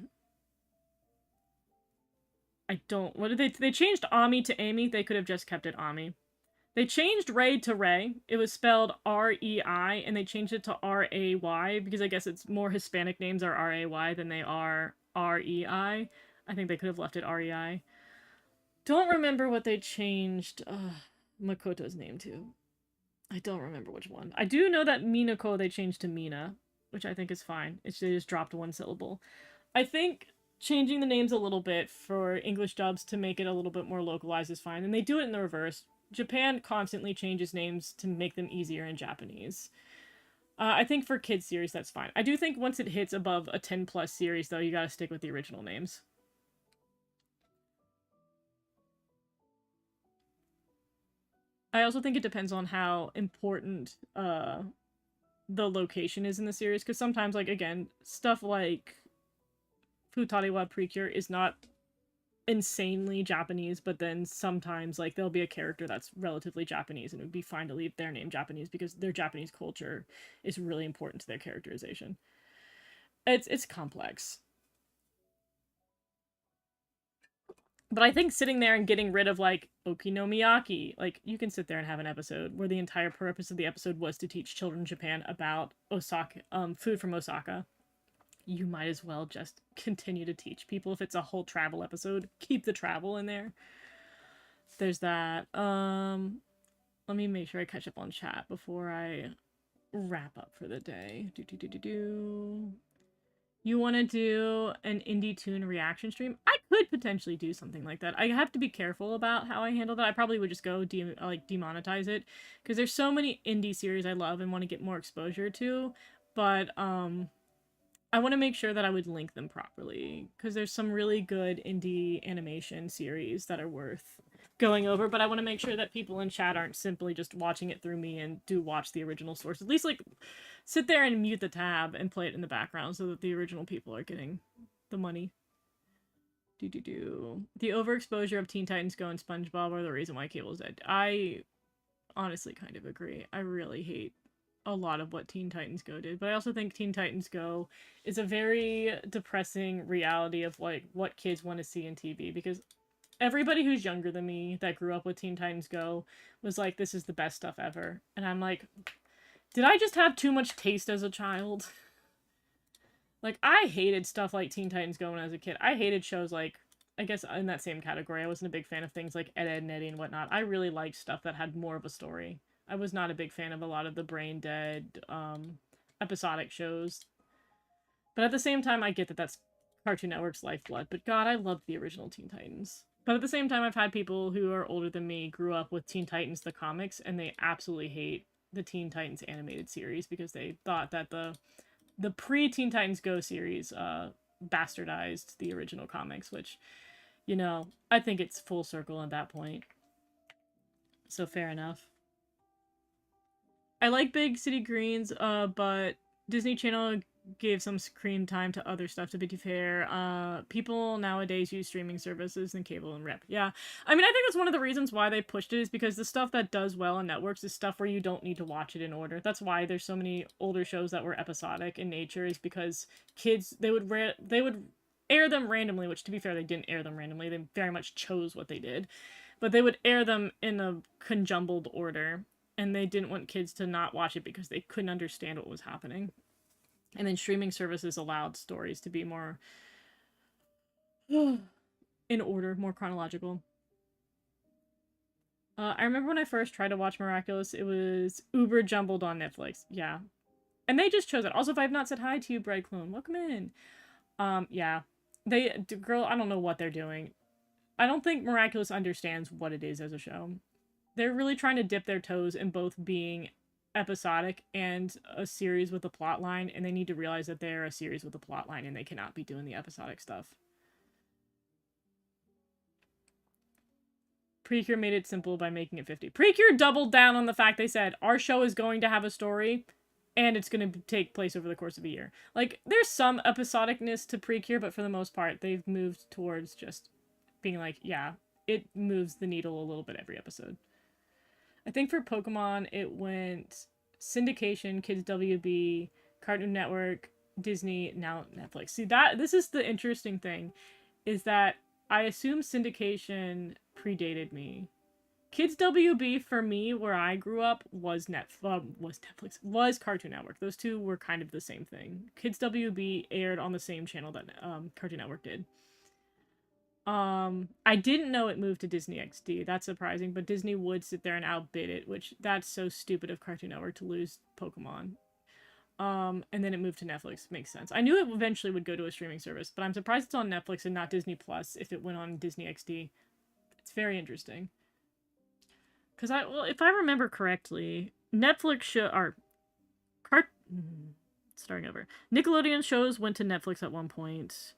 did they changed Ami to Amy. They could have just kept it Ami. They changed Ray to Ray. It was spelled R-E-I, and they changed it to R-A-Y, because I guess it's more Hispanic names are R-A-Y than they are R-E-I. I think they could have left it R-E-I. Don't remember what they changed Makoto's name to. I don't remember which one. I do know that Minako they changed to Mina, which I think is fine. They just dropped one syllable. I think changing the names a little bit for English dubs to make it a little bit more localized is fine, and they do it in the reverse. Japan constantly changes names to make them easier in Japanese. I think for kids series, that's fine. I do think once it hits above a 10+ series, though, you gotta stick with the original names. I also think it depends on how important the location is in the series, because sometimes, like, again, stuff like Futariwa Precure is not insanely Japanese, but then sometimes, like, there'll be a character that's relatively Japanese and it would be fine to leave their name Japanese because their Japanese culture is really important to their characterization. It's complex. But I think sitting there and getting rid of, like, okonomiyaki, like, you can sit there and have an episode where the entire purpose of the episode was to teach children in Japan about Osaka, food from Osaka. You might as well just continue to teach people. If it's a whole travel episode, keep the travel in there. There's that. Let me make sure I catch up on chat before I wrap up for the day. Do. You want to do an indie tune reaction stream? I could potentially do something like that. I have to be careful about how I handle that. I probably would just go demonetize it because there's so many indie series I love and want to get more exposure to, but I want to make sure that I would link them properly because there's some really good indie animation series that are worth going over, but I want to make sure that people in chat aren't simply just watching it through me and do watch the original source. At least, like, sit there and mute the tab and play it in the background so that the original people are getting the money. The overexposure of Teen Titans Go and SpongeBob are the reason why cable's dead. I honestly kind of agree. I really hate a lot of what Teen Titans Go did, but I also think Teen Titans Go is a very depressing reality of, like, what kids want to see in TV, because everybody who's younger than me that grew up with Teen Titans Go was like, this is the best stuff ever. And I'm like, did I just have too much taste as a child? Like, I hated stuff like Teen Titans Go when I was a kid. I hated shows like, I guess in that same category, I wasn't a big fan of things like Ed, Edd and Eddy and whatnot. I really liked stuff that had more of a story. I was not a big fan of a lot of the brain dead, episodic shows. But at the same time, I get that that's Cartoon Network's lifeblood. But God, I loved the original Teen Titans. But at the same time, I've had people who are older than me grew up with Teen Titans the comics, and they absolutely hate the Teen Titans animated series because they thought that the pre Teen Titans Go series bastardized the original comics, which, you know, I think it's full circle at that point. So fair enough. I like Big City Greens, but Disney Channel gave some screen time to other stuff, to be fair. People nowadays use streaming services and cable and rep. Yeah. I mean, I think that's one of the reasons why they pushed it, is because the stuff that does well on networks is stuff where you don't need to watch it in order. That's why there's so many older shows that were episodic in nature, is because kids, they would air them randomly, which, to be fair, they didn't air them randomly. They very much chose what they did. But they would air them in a conjumbled order, and they didn't want kids to not watch it because they couldn't understand what was happening. And then streaming services allowed stories to be more in order, more chronological. I remember when I first tried to watch Miraculous, it was uber jumbled on Netflix. Yeah. And they just chose it. Also, if I have not said hi to you, Bright Clone, welcome in. Yeah. Girl, I don't know what they're doing. I don't think Miraculous understands what it is as a show. They're really trying to dip their toes in both being episodic and a series with a plot line, and they need to realize that they're a series with a plot line and they cannot be doing the episodic stuff. Precure made it simple by making it 50. Precure doubled down on the fact they said, our show is going to have a story and it's going to take place over the course of a year. Like, there's some episodicness to Precure, but for the most part, they've moved towards just being like, yeah, it moves the needle a little bit every episode. I think for Pokemon, it went syndication, Kids WB, Cartoon Network, Disney, now Netflix. See, this is the interesting thing, is that I assume syndication predated me. Kids WB for me, where I grew up, was Netflix, was Cartoon Network. Those two were kind of the same thing. Kids WB aired on the same channel that Cartoon Network did. I didn't know it moved to Disney XD. That's surprising, but Disney would sit there and outbid it, which that's so stupid of Cartoon Network to lose Pokemon. And then it moved to Netflix. Makes sense. I knew it eventually would go to a streaming service, but I'm surprised it's on Netflix and not Disney Plus if it went on Disney XD. It's very interesting. Because if I remember correctly, Netflix starting over. Nickelodeon shows went to Netflix at one point.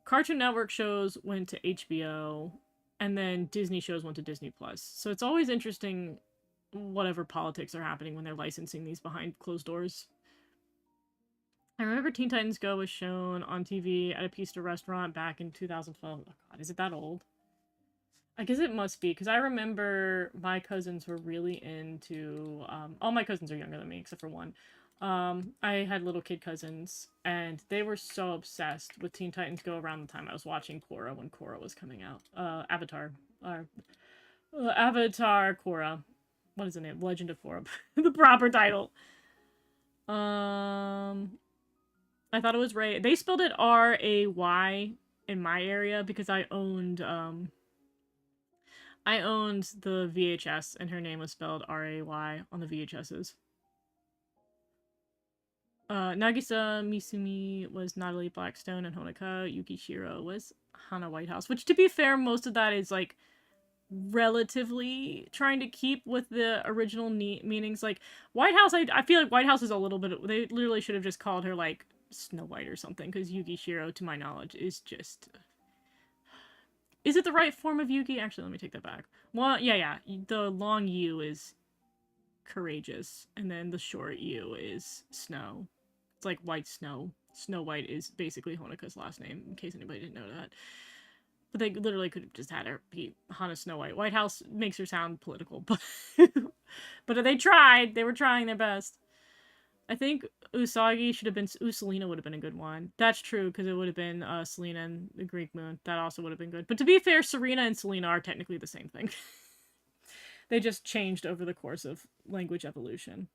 Cartoon Network shows went to HBO, and then Disney shows went to Disney Plus. So it's always interesting whatever politics are happening when they're licensing these behind closed doors. I remember Teen Titans Go was shown on TV at a pizza restaurant back in 2012. Oh god, is it that old? I guess it must be, because I remember my cousins were really into, all my cousins are younger than me, except for one. I had little kid cousins, and they were so obsessed with Teen Titans Go around the time I was watching Korra, when Korra was coming out. Avatar Korra. What is the name? Legend of Korra. The proper title. I thought it was Ray. They spelled it R-A-Y in my area because I owned the VHS and her name was spelled R-A-Y on the VHSs. Nagisa Misumi was Natalie Blackstone and Honoka. Yuki Shiro was Hana Whitehouse, which to be fair, most of that is like relatively trying to keep with the original meanings. Like Whitehouse, I feel like Whitehouse is a little bit, they literally should have just called her like Snow White or something, because Yuki Shiro, to my knowledge, is just... Is it the right form of Yuki? Actually, let me take that back. Well, yeah. The long U is courageous, and then the short U is snow. It's like white snow. Snow White is basically Honoka's last name, in case anybody didn't know that. But they literally could have just had her be Hana Snow White. White House makes her sound political, but but they tried. They were trying their best. I think Usagi should have been... Selena would have been a good one. That's true, because it would have been Selena and the Greek Moon. That also would have been good. But to be fair, Serena and Selena are technically the same thing. They just changed over the course of language evolution.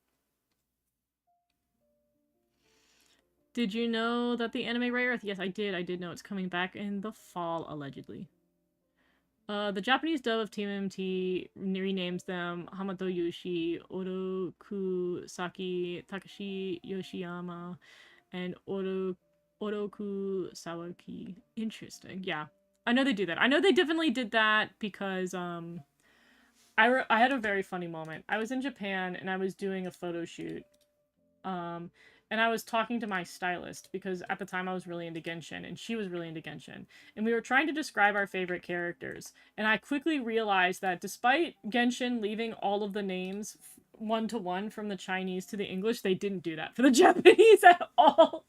Did you know that the anime Rare Earth? Yes, I did. I did know it's coming back in the fall, allegedly. The Japanese dub of Team MT renames them Hamato Yushi, Oroku Saki, Takashi Yoshiyama, and Oroku Sawaki. Interesting. Yeah. I know they do that. I know they definitely did that because, I had a very funny moment. I was in Japan and I was doing a photo shoot. And I was talking to my stylist because at the time I was really into Genshin and she was really into Genshin. And we were trying to describe our favorite characters. And I quickly realized that despite Genshin leaving all of the names one-to-one from the Chinese to the English, they didn't do that for the Japanese at all.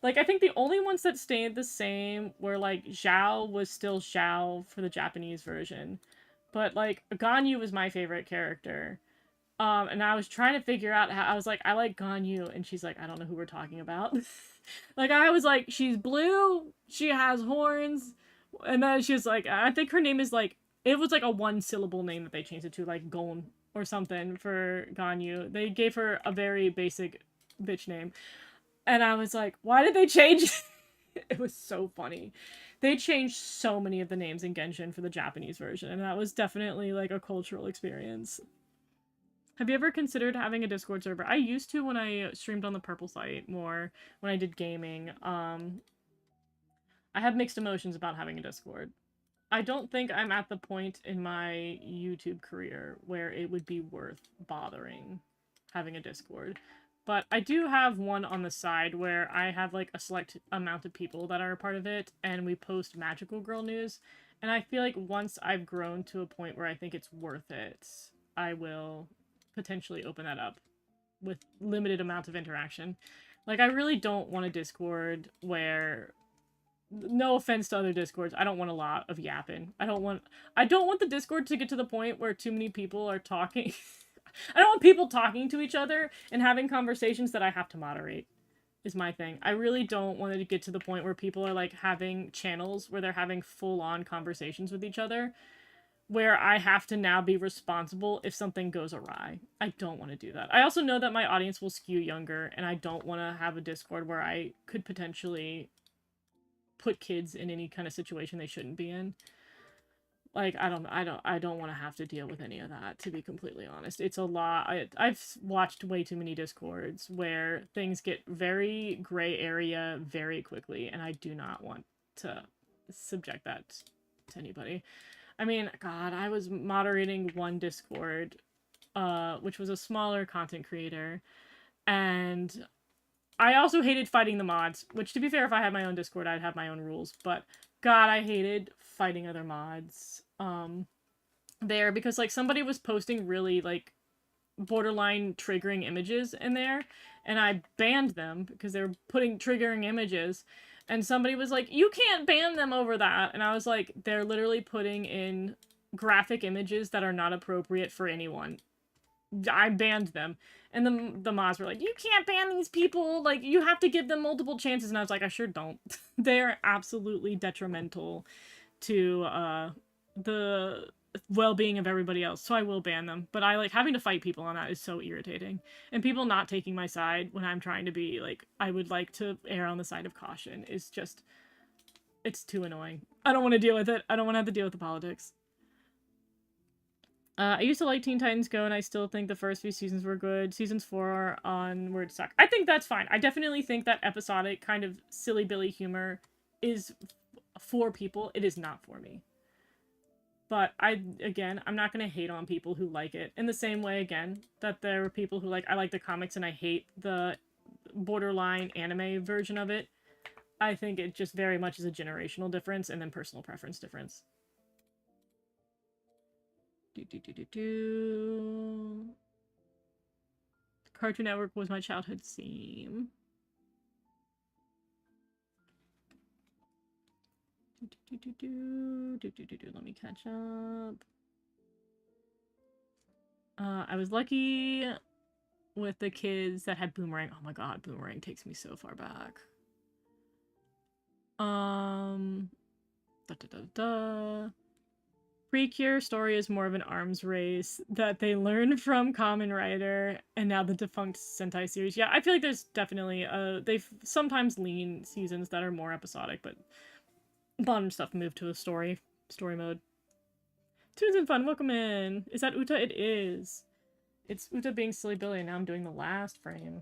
Like, I think the only ones that stayed the same were, like, Zhao was still Zhao for the Japanese version. But, like, Ganyu was my favorite character. And I was trying to figure out how... I was like, I like Ganyu. And she's like, I don't know who we're talking about. Like, I was like, she's blue. She has horns. And then she was like, I think her name is, like... It was, like, a one-syllable name that they changed it to. Like, Gon or something for Ganyu. They gave her a very basic bitch name. And I was like, why did they change... It was so funny. They changed so many of the names in Genshin for the Japanese version. And that was definitely, like, a cultural experience. Have you ever considered having a Discord server? I used to when I streamed on the Purple site more, when I did gaming. I have mixed emotions about having a Discord. I don't think I'm at the point in my YouTube career where it would be worth bothering having a Discord. But I do have one on the side where I have, like, a select amount of people that are a part of it, and we post Magical Girl news. And I feel like once I've grown to a point where I think it's worth it, I will potentially open that up with limited amounts of interaction. Like, I really don't want a Discord where, no offense to other Discords, I don't want a lot of yapping. I don't want the Discord to get to the point where too many people are talking. I don't want people talking to each other and having conversations that I have to moderate, is my thing. I really don't want it to get to the point where people are, like, having channels where they're having full-on conversations with each other, where I have to now be responsible if something goes awry. I don't want to do that. I also know that my audience will skew younger, and I don't want to have a Discord where I could potentially put kids in any kind of situation they shouldn't be in. Like, I don't want to have to deal with any of that, to be completely honest. It's a lot. I've watched way too many Discords where things get very gray area very quickly, and I do not want to subject that to anybody. I mean, God, I was moderating one Discord, which was a smaller content creator, and I also hated fighting the mods, which, to be fair, if I had my own Discord, I'd have my own rules, but God, I hated fighting other mods, there, because, like, somebody was posting really, like, borderline triggering images in there, and I banned them because they were putting triggering images, and somebody was like, you can't ban them over that, and I was like, they're literally putting in graphic images that are not appropriate for anyone. I banned them. And the mods were like, you can't ban these people, like, you have to give them multiple chances, and I was like, I sure don't. They're absolutely detrimental to the well-being of everybody else, so I will ban them. But I like having to fight people on that is so irritating, and people not taking my side when I'm trying to be like, I would like to err on the side of caution is just, it's too annoying. I don't want to deal with it. I don't want to have to deal with the politics. I used to like Teen Titans Go, and I still think the first few seasons were good. Seasons 4 onward suck. I think that's fine. I definitely think that episodic kind of silly Billy humor is for people. It is not for me. But again, I'm not going to hate on people who like it. In the same way, again, that there are people who I like the comics and I hate the borderline anime version of it. I think it just very much is a generational difference and then personal preference difference. Cartoon Network was my childhood theme. Let me catch up. I was lucky with the kids that had Boomerang. Oh my god, Boomerang takes me so far back. Precure story is more of an arms race that they learned from Kamen Rider and now the defunct Sentai series. Yeah, I feel like there's definitely they've sometimes lean seasons that are more episodic, but a lot of stuff moved to a story mode. Tunes and fun, welcome in. Is that Uta? It is. It's Uta being silly Billy, and now I'm doing the last frame.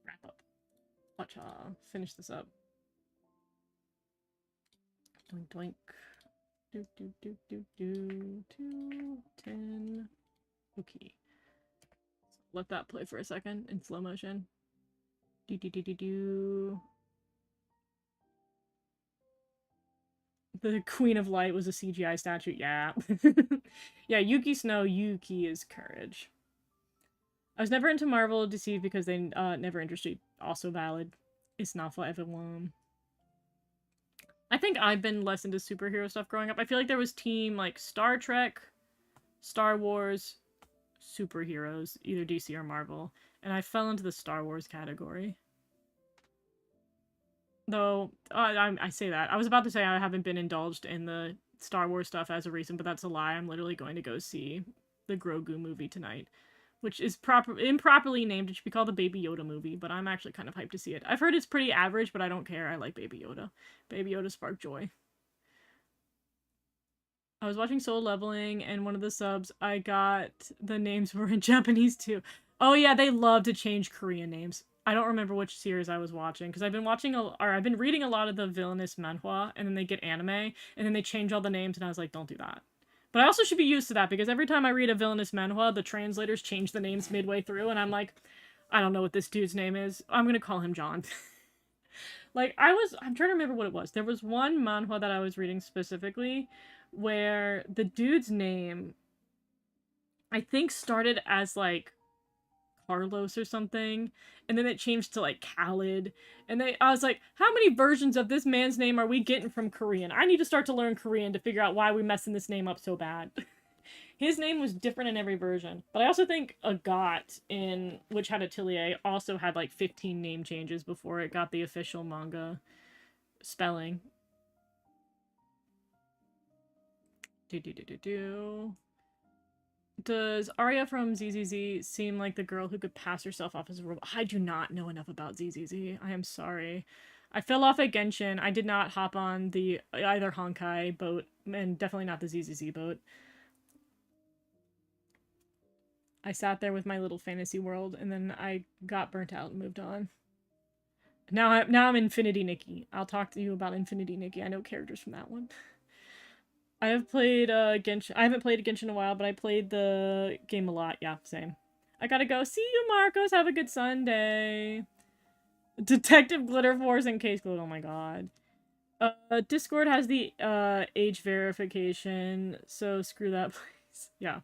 Wrap up. Watch finish this up. Doink doink. Do do do do do 2:10. Okay. So let that play for a second in slow motion. Do do do do do. The Queen of Light was a CGI statue. Yeah. Yeah, Yuki Snow. Yuki is courage. I was never into Marvel DC because they never interested. Also valid. It's not for everyone. I think I've been less into superhero stuff growing up. I feel like there was team like Star Trek, Star Wars, superheroes, either DC or Marvel, and I fell into the Star Wars category. Though, I say that. I was about to say I haven't been indulged in the Star Wars stuff as of recent, but that's a lie. I'm literally going to go see the Grogu movie tonight, which is improperly named. It should be called the Baby Yoda movie, but I'm actually kind of hyped to see it. I've heard it's pretty average, but I don't care. I like Baby Yoda. Baby Yoda sparked joy. I was watching Soul Leveling, and one of the subs I got, the names were in Japanese too. Oh yeah, they love to change Korean names. I don't remember which series I was watching, because I've been reading a lot of the villainous manhwa, and then they get anime, and then they change all the names, and I was like, don't do that. But I also should be used to that, because every time I read a villainous manhwa, the translators change the names midway through, and I'm like, I don't know what this dude's name is. I'm gonna call him John. Like, I'm trying to remember what it was. There was one manhwa that I was reading specifically, where the dude's name, I think, started as, like, Carlos or something, and then it changed to like Khalid, and I was like, how many versions of this man's name are we getting from Korean? I need to start to learn Korean to figure out why we're messing this name up so bad. His name was different in every version, but I also think Agat in Which Had Atelier also had like 15 name changes before it got the official manga spelling. Does Arya from ZZZ seem like the girl who could pass herself off as a robot? I do not know enough about ZZZ. I am sorry. I fell off at Genshin. I did not hop on the either Honkai boat, and definitely not the ZZZ boat. I sat there with my little fantasy world, and then I got burnt out and moved on. Now I'm Infinity Nikki. I'll talk to you about Infinity Nikki. I know characters from that one. I have played Genshin. I haven't played Genshin in a while, but I played the game a lot. Yeah, same. I gotta go. See you, Marcos. Have a good Sunday. Detective Glitter Force and Case Code. Oh my god. Discord has the age verification, so screw that place. Yeah.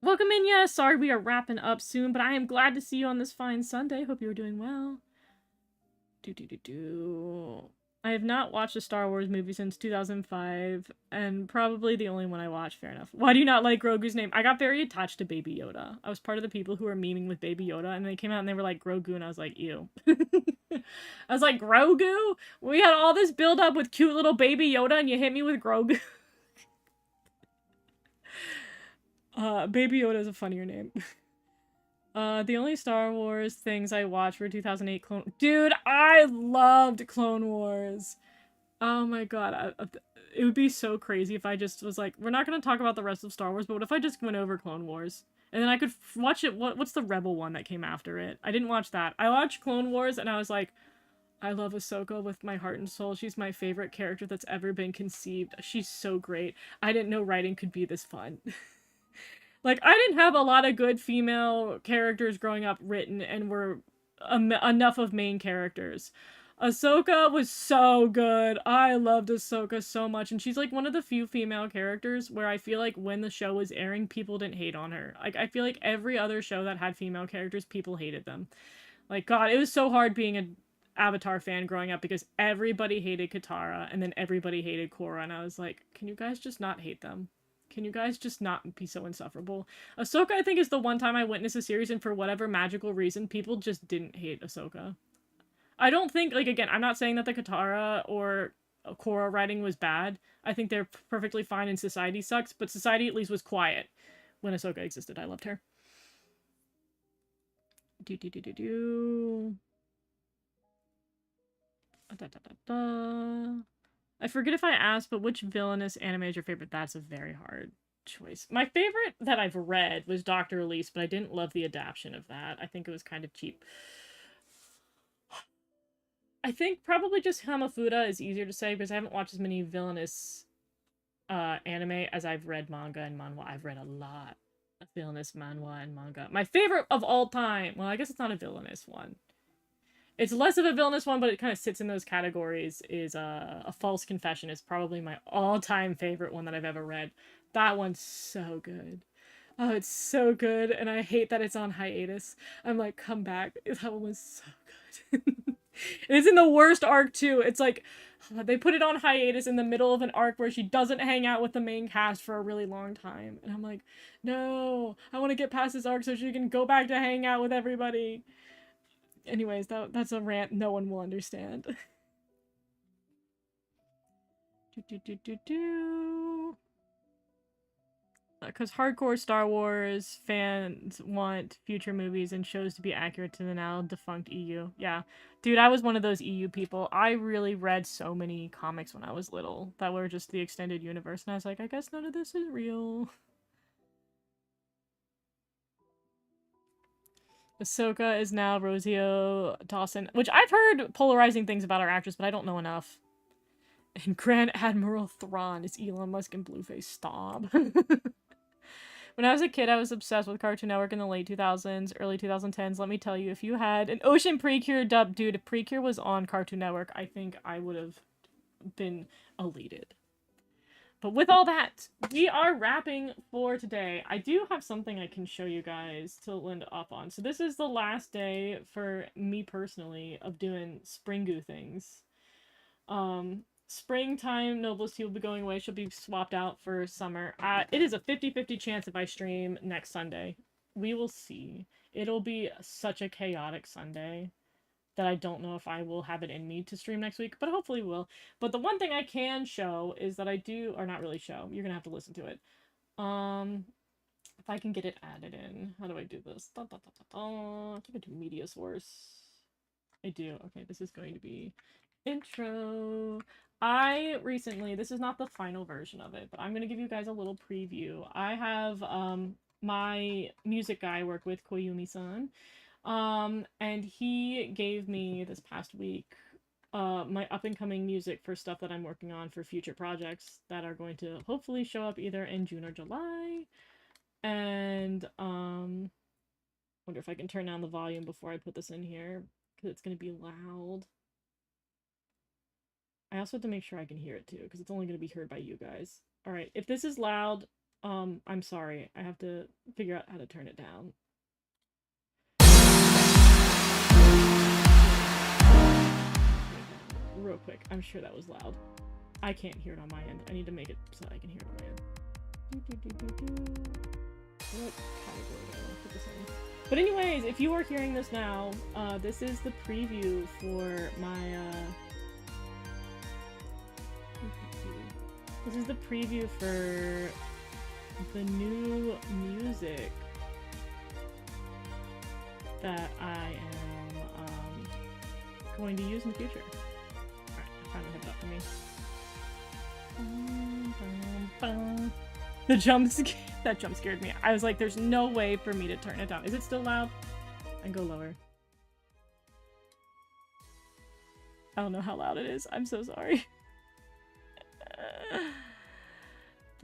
Welcome in, yeah. Sorry we are wrapping up soon, but I am glad to see you on this fine Sunday. Hope you are doing well. I have not watched a Star Wars movie since 2005, and probably the only one I watched. Fair enough. Why do you not like Grogu's name? I got very attached to Baby Yoda. I was part of the people who were memeing with Baby Yoda, and they came out and they were like Grogu, and I was like, ew. I was like, Grogu? We had all this build up with cute little Baby Yoda, and you hit me with Grogu. Baby Yoda is a funnier name. The only Star Wars things I watched were 2008 Clone... Dude, I loved Clone Wars! Oh my god, it would be so crazy if I just was like, we're not gonna talk about the rest of Star Wars, but what if I just went over Clone Wars? And then I could watch it, what's the Rebel one that came after it? I didn't watch that. I watched Clone Wars and I was like, I love Ahsoka with my heart and soul. She's my favorite character that's ever been conceived. She's so great. I didn't know writing could be this fun. Like, I didn't have a lot of good female characters growing up written and were enough of main characters. Ahsoka was so good. I loved Ahsoka so much. And she's like one of the few female characters where I feel like when the show was airing, people didn't hate on her. Like, I feel like every other show that had female characters, people hated them. Like, God, it was so hard being an Avatar fan growing up because everybody hated Katara and then everybody hated Korra. And I was like, can you guys just not hate them? Can you guys just not be so insufferable? Ahsoka, I think, is the one time I witnessed a series and for whatever magical reason, people just didn't hate Ahsoka. I don't think, like, again, I'm not saying that the Katara or Korra writing was bad. I think they're perfectly fine and society sucks, but society at least was quiet when Ahsoka existed. I loved her. Do do do do do. Da, da, da, da. I forget if I asked, but which villainous anime is your favorite? That's a very hard choice. My favorite that I've read was Dr. Elise, but I didn't love the adaptation of that. I think it was kind of cheap. I think probably just Hamafuda is easier to say because I haven't watched as many villainous anime as I've read manga and manhwa. I've read a lot of villainous manhwa and manga. My favorite of all time, well, I guess it's not a villainous one. It's less of a villainous one, but it kind of sits in those categories, is A False Confession is probably my all-time favorite one that I've ever read. That one's so good. Oh, it's so good, and I hate that it's on hiatus. I'm like, come back. That one was so good. It's in the worst arc, too. It's like, they put it on hiatus in the middle of an arc where she doesn't hang out with the main cast for a really long time. And I'm like, no, I want to get past this arc so she can go back to hang out with everybody. Anyways, that's a rant no one will understand. Because hardcore Star Wars fans want future movies and shows to be accurate to the now defunct EU. Yeah. Dude, I was one of those EU people. I really read so many comics when I was little that were just the extended universe, and I was like, I guess none of this is real. Ahsoka is now Rosario Dawson, which I've heard polarizing things about our actress, but I don't know enough. And Grand Admiral Thrawn is Elon Musk and Blueface. Stop. When I was a kid, I was obsessed with Cartoon Network in the late 2000s, early 2010s. Let me tell you, if you had an Ocean Precure dub, dude, if Precure was on Cartoon Network, I think I would have been elated. But with all that, we are wrapping for today. I do have something I can show you guys to end up on. So this is the last day for me personally of doing Springu things. Springtime Nobles Tea will be going away. She'll be swapped out for summer. It is a 50-50 chance if I stream next Sunday. We will see. It'll be such a chaotic Sunday that I don't know if I will have it in me to stream next week, but hopefully will. But the one thing I can show is that I do, or not really show, you're gonna have to listen to it. If I can get it added in. How do I do this? I think I do media source. I do. Okay, this is going to be intro. I recently, this is not the final version of it, but I'm going to give you guys a little preview. I have my music guy I work with, Koyumi-san, and he gave me this past week my up-and-coming music for stuff that I'm working on for future projects that are going to hopefully show up either in June or July. And wonder if I can turn down the volume before I put this in here, because it's going to be loud. I also have to make sure I can hear it too, because it's only going to be heard by you guys. Alright, if this is loud, I'm sorry. I have to figure out how to turn it down. Real quick. I'm sure that was loud. I can't hear it on my end. I need to make it so I can hear it on my end. What category do I want to put this in? But anyways, if you are hearing this now, this is the preview for my, this is the preview for the new music that I am, going to use in the future. Alright, I finally have that for me. The that jump scared me. I was like, there's no way for me to turn it down. Is it still loud? I can go lower. I don't know how loud it is. I'm so sorry.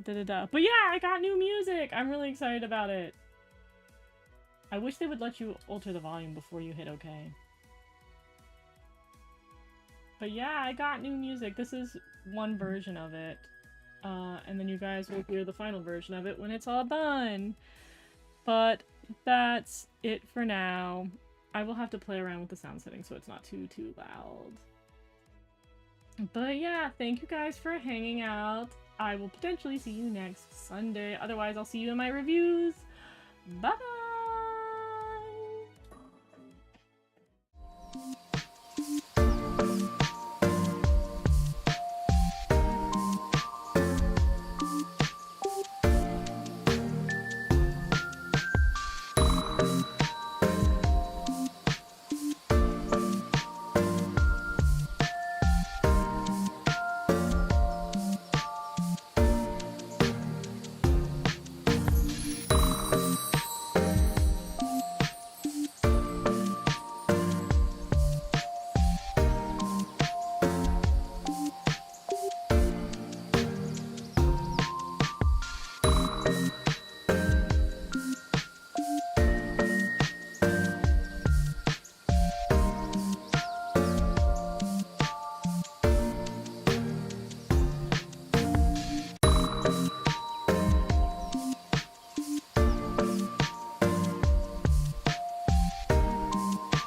But yeah, I got new music. I'm really excited about it. I wish they would let you alter the volume before you hit OK. But yeah, I got new music. This is one version of it. And then you guys will hear the final version of it when it's all done. But that's it for now. I will have to play around with the sound settings so it's not too loud. But yeah, thank you guys for hanging out. I will potentially see you next Sunday. Otherwise, I'll see you in my reviews. Bye!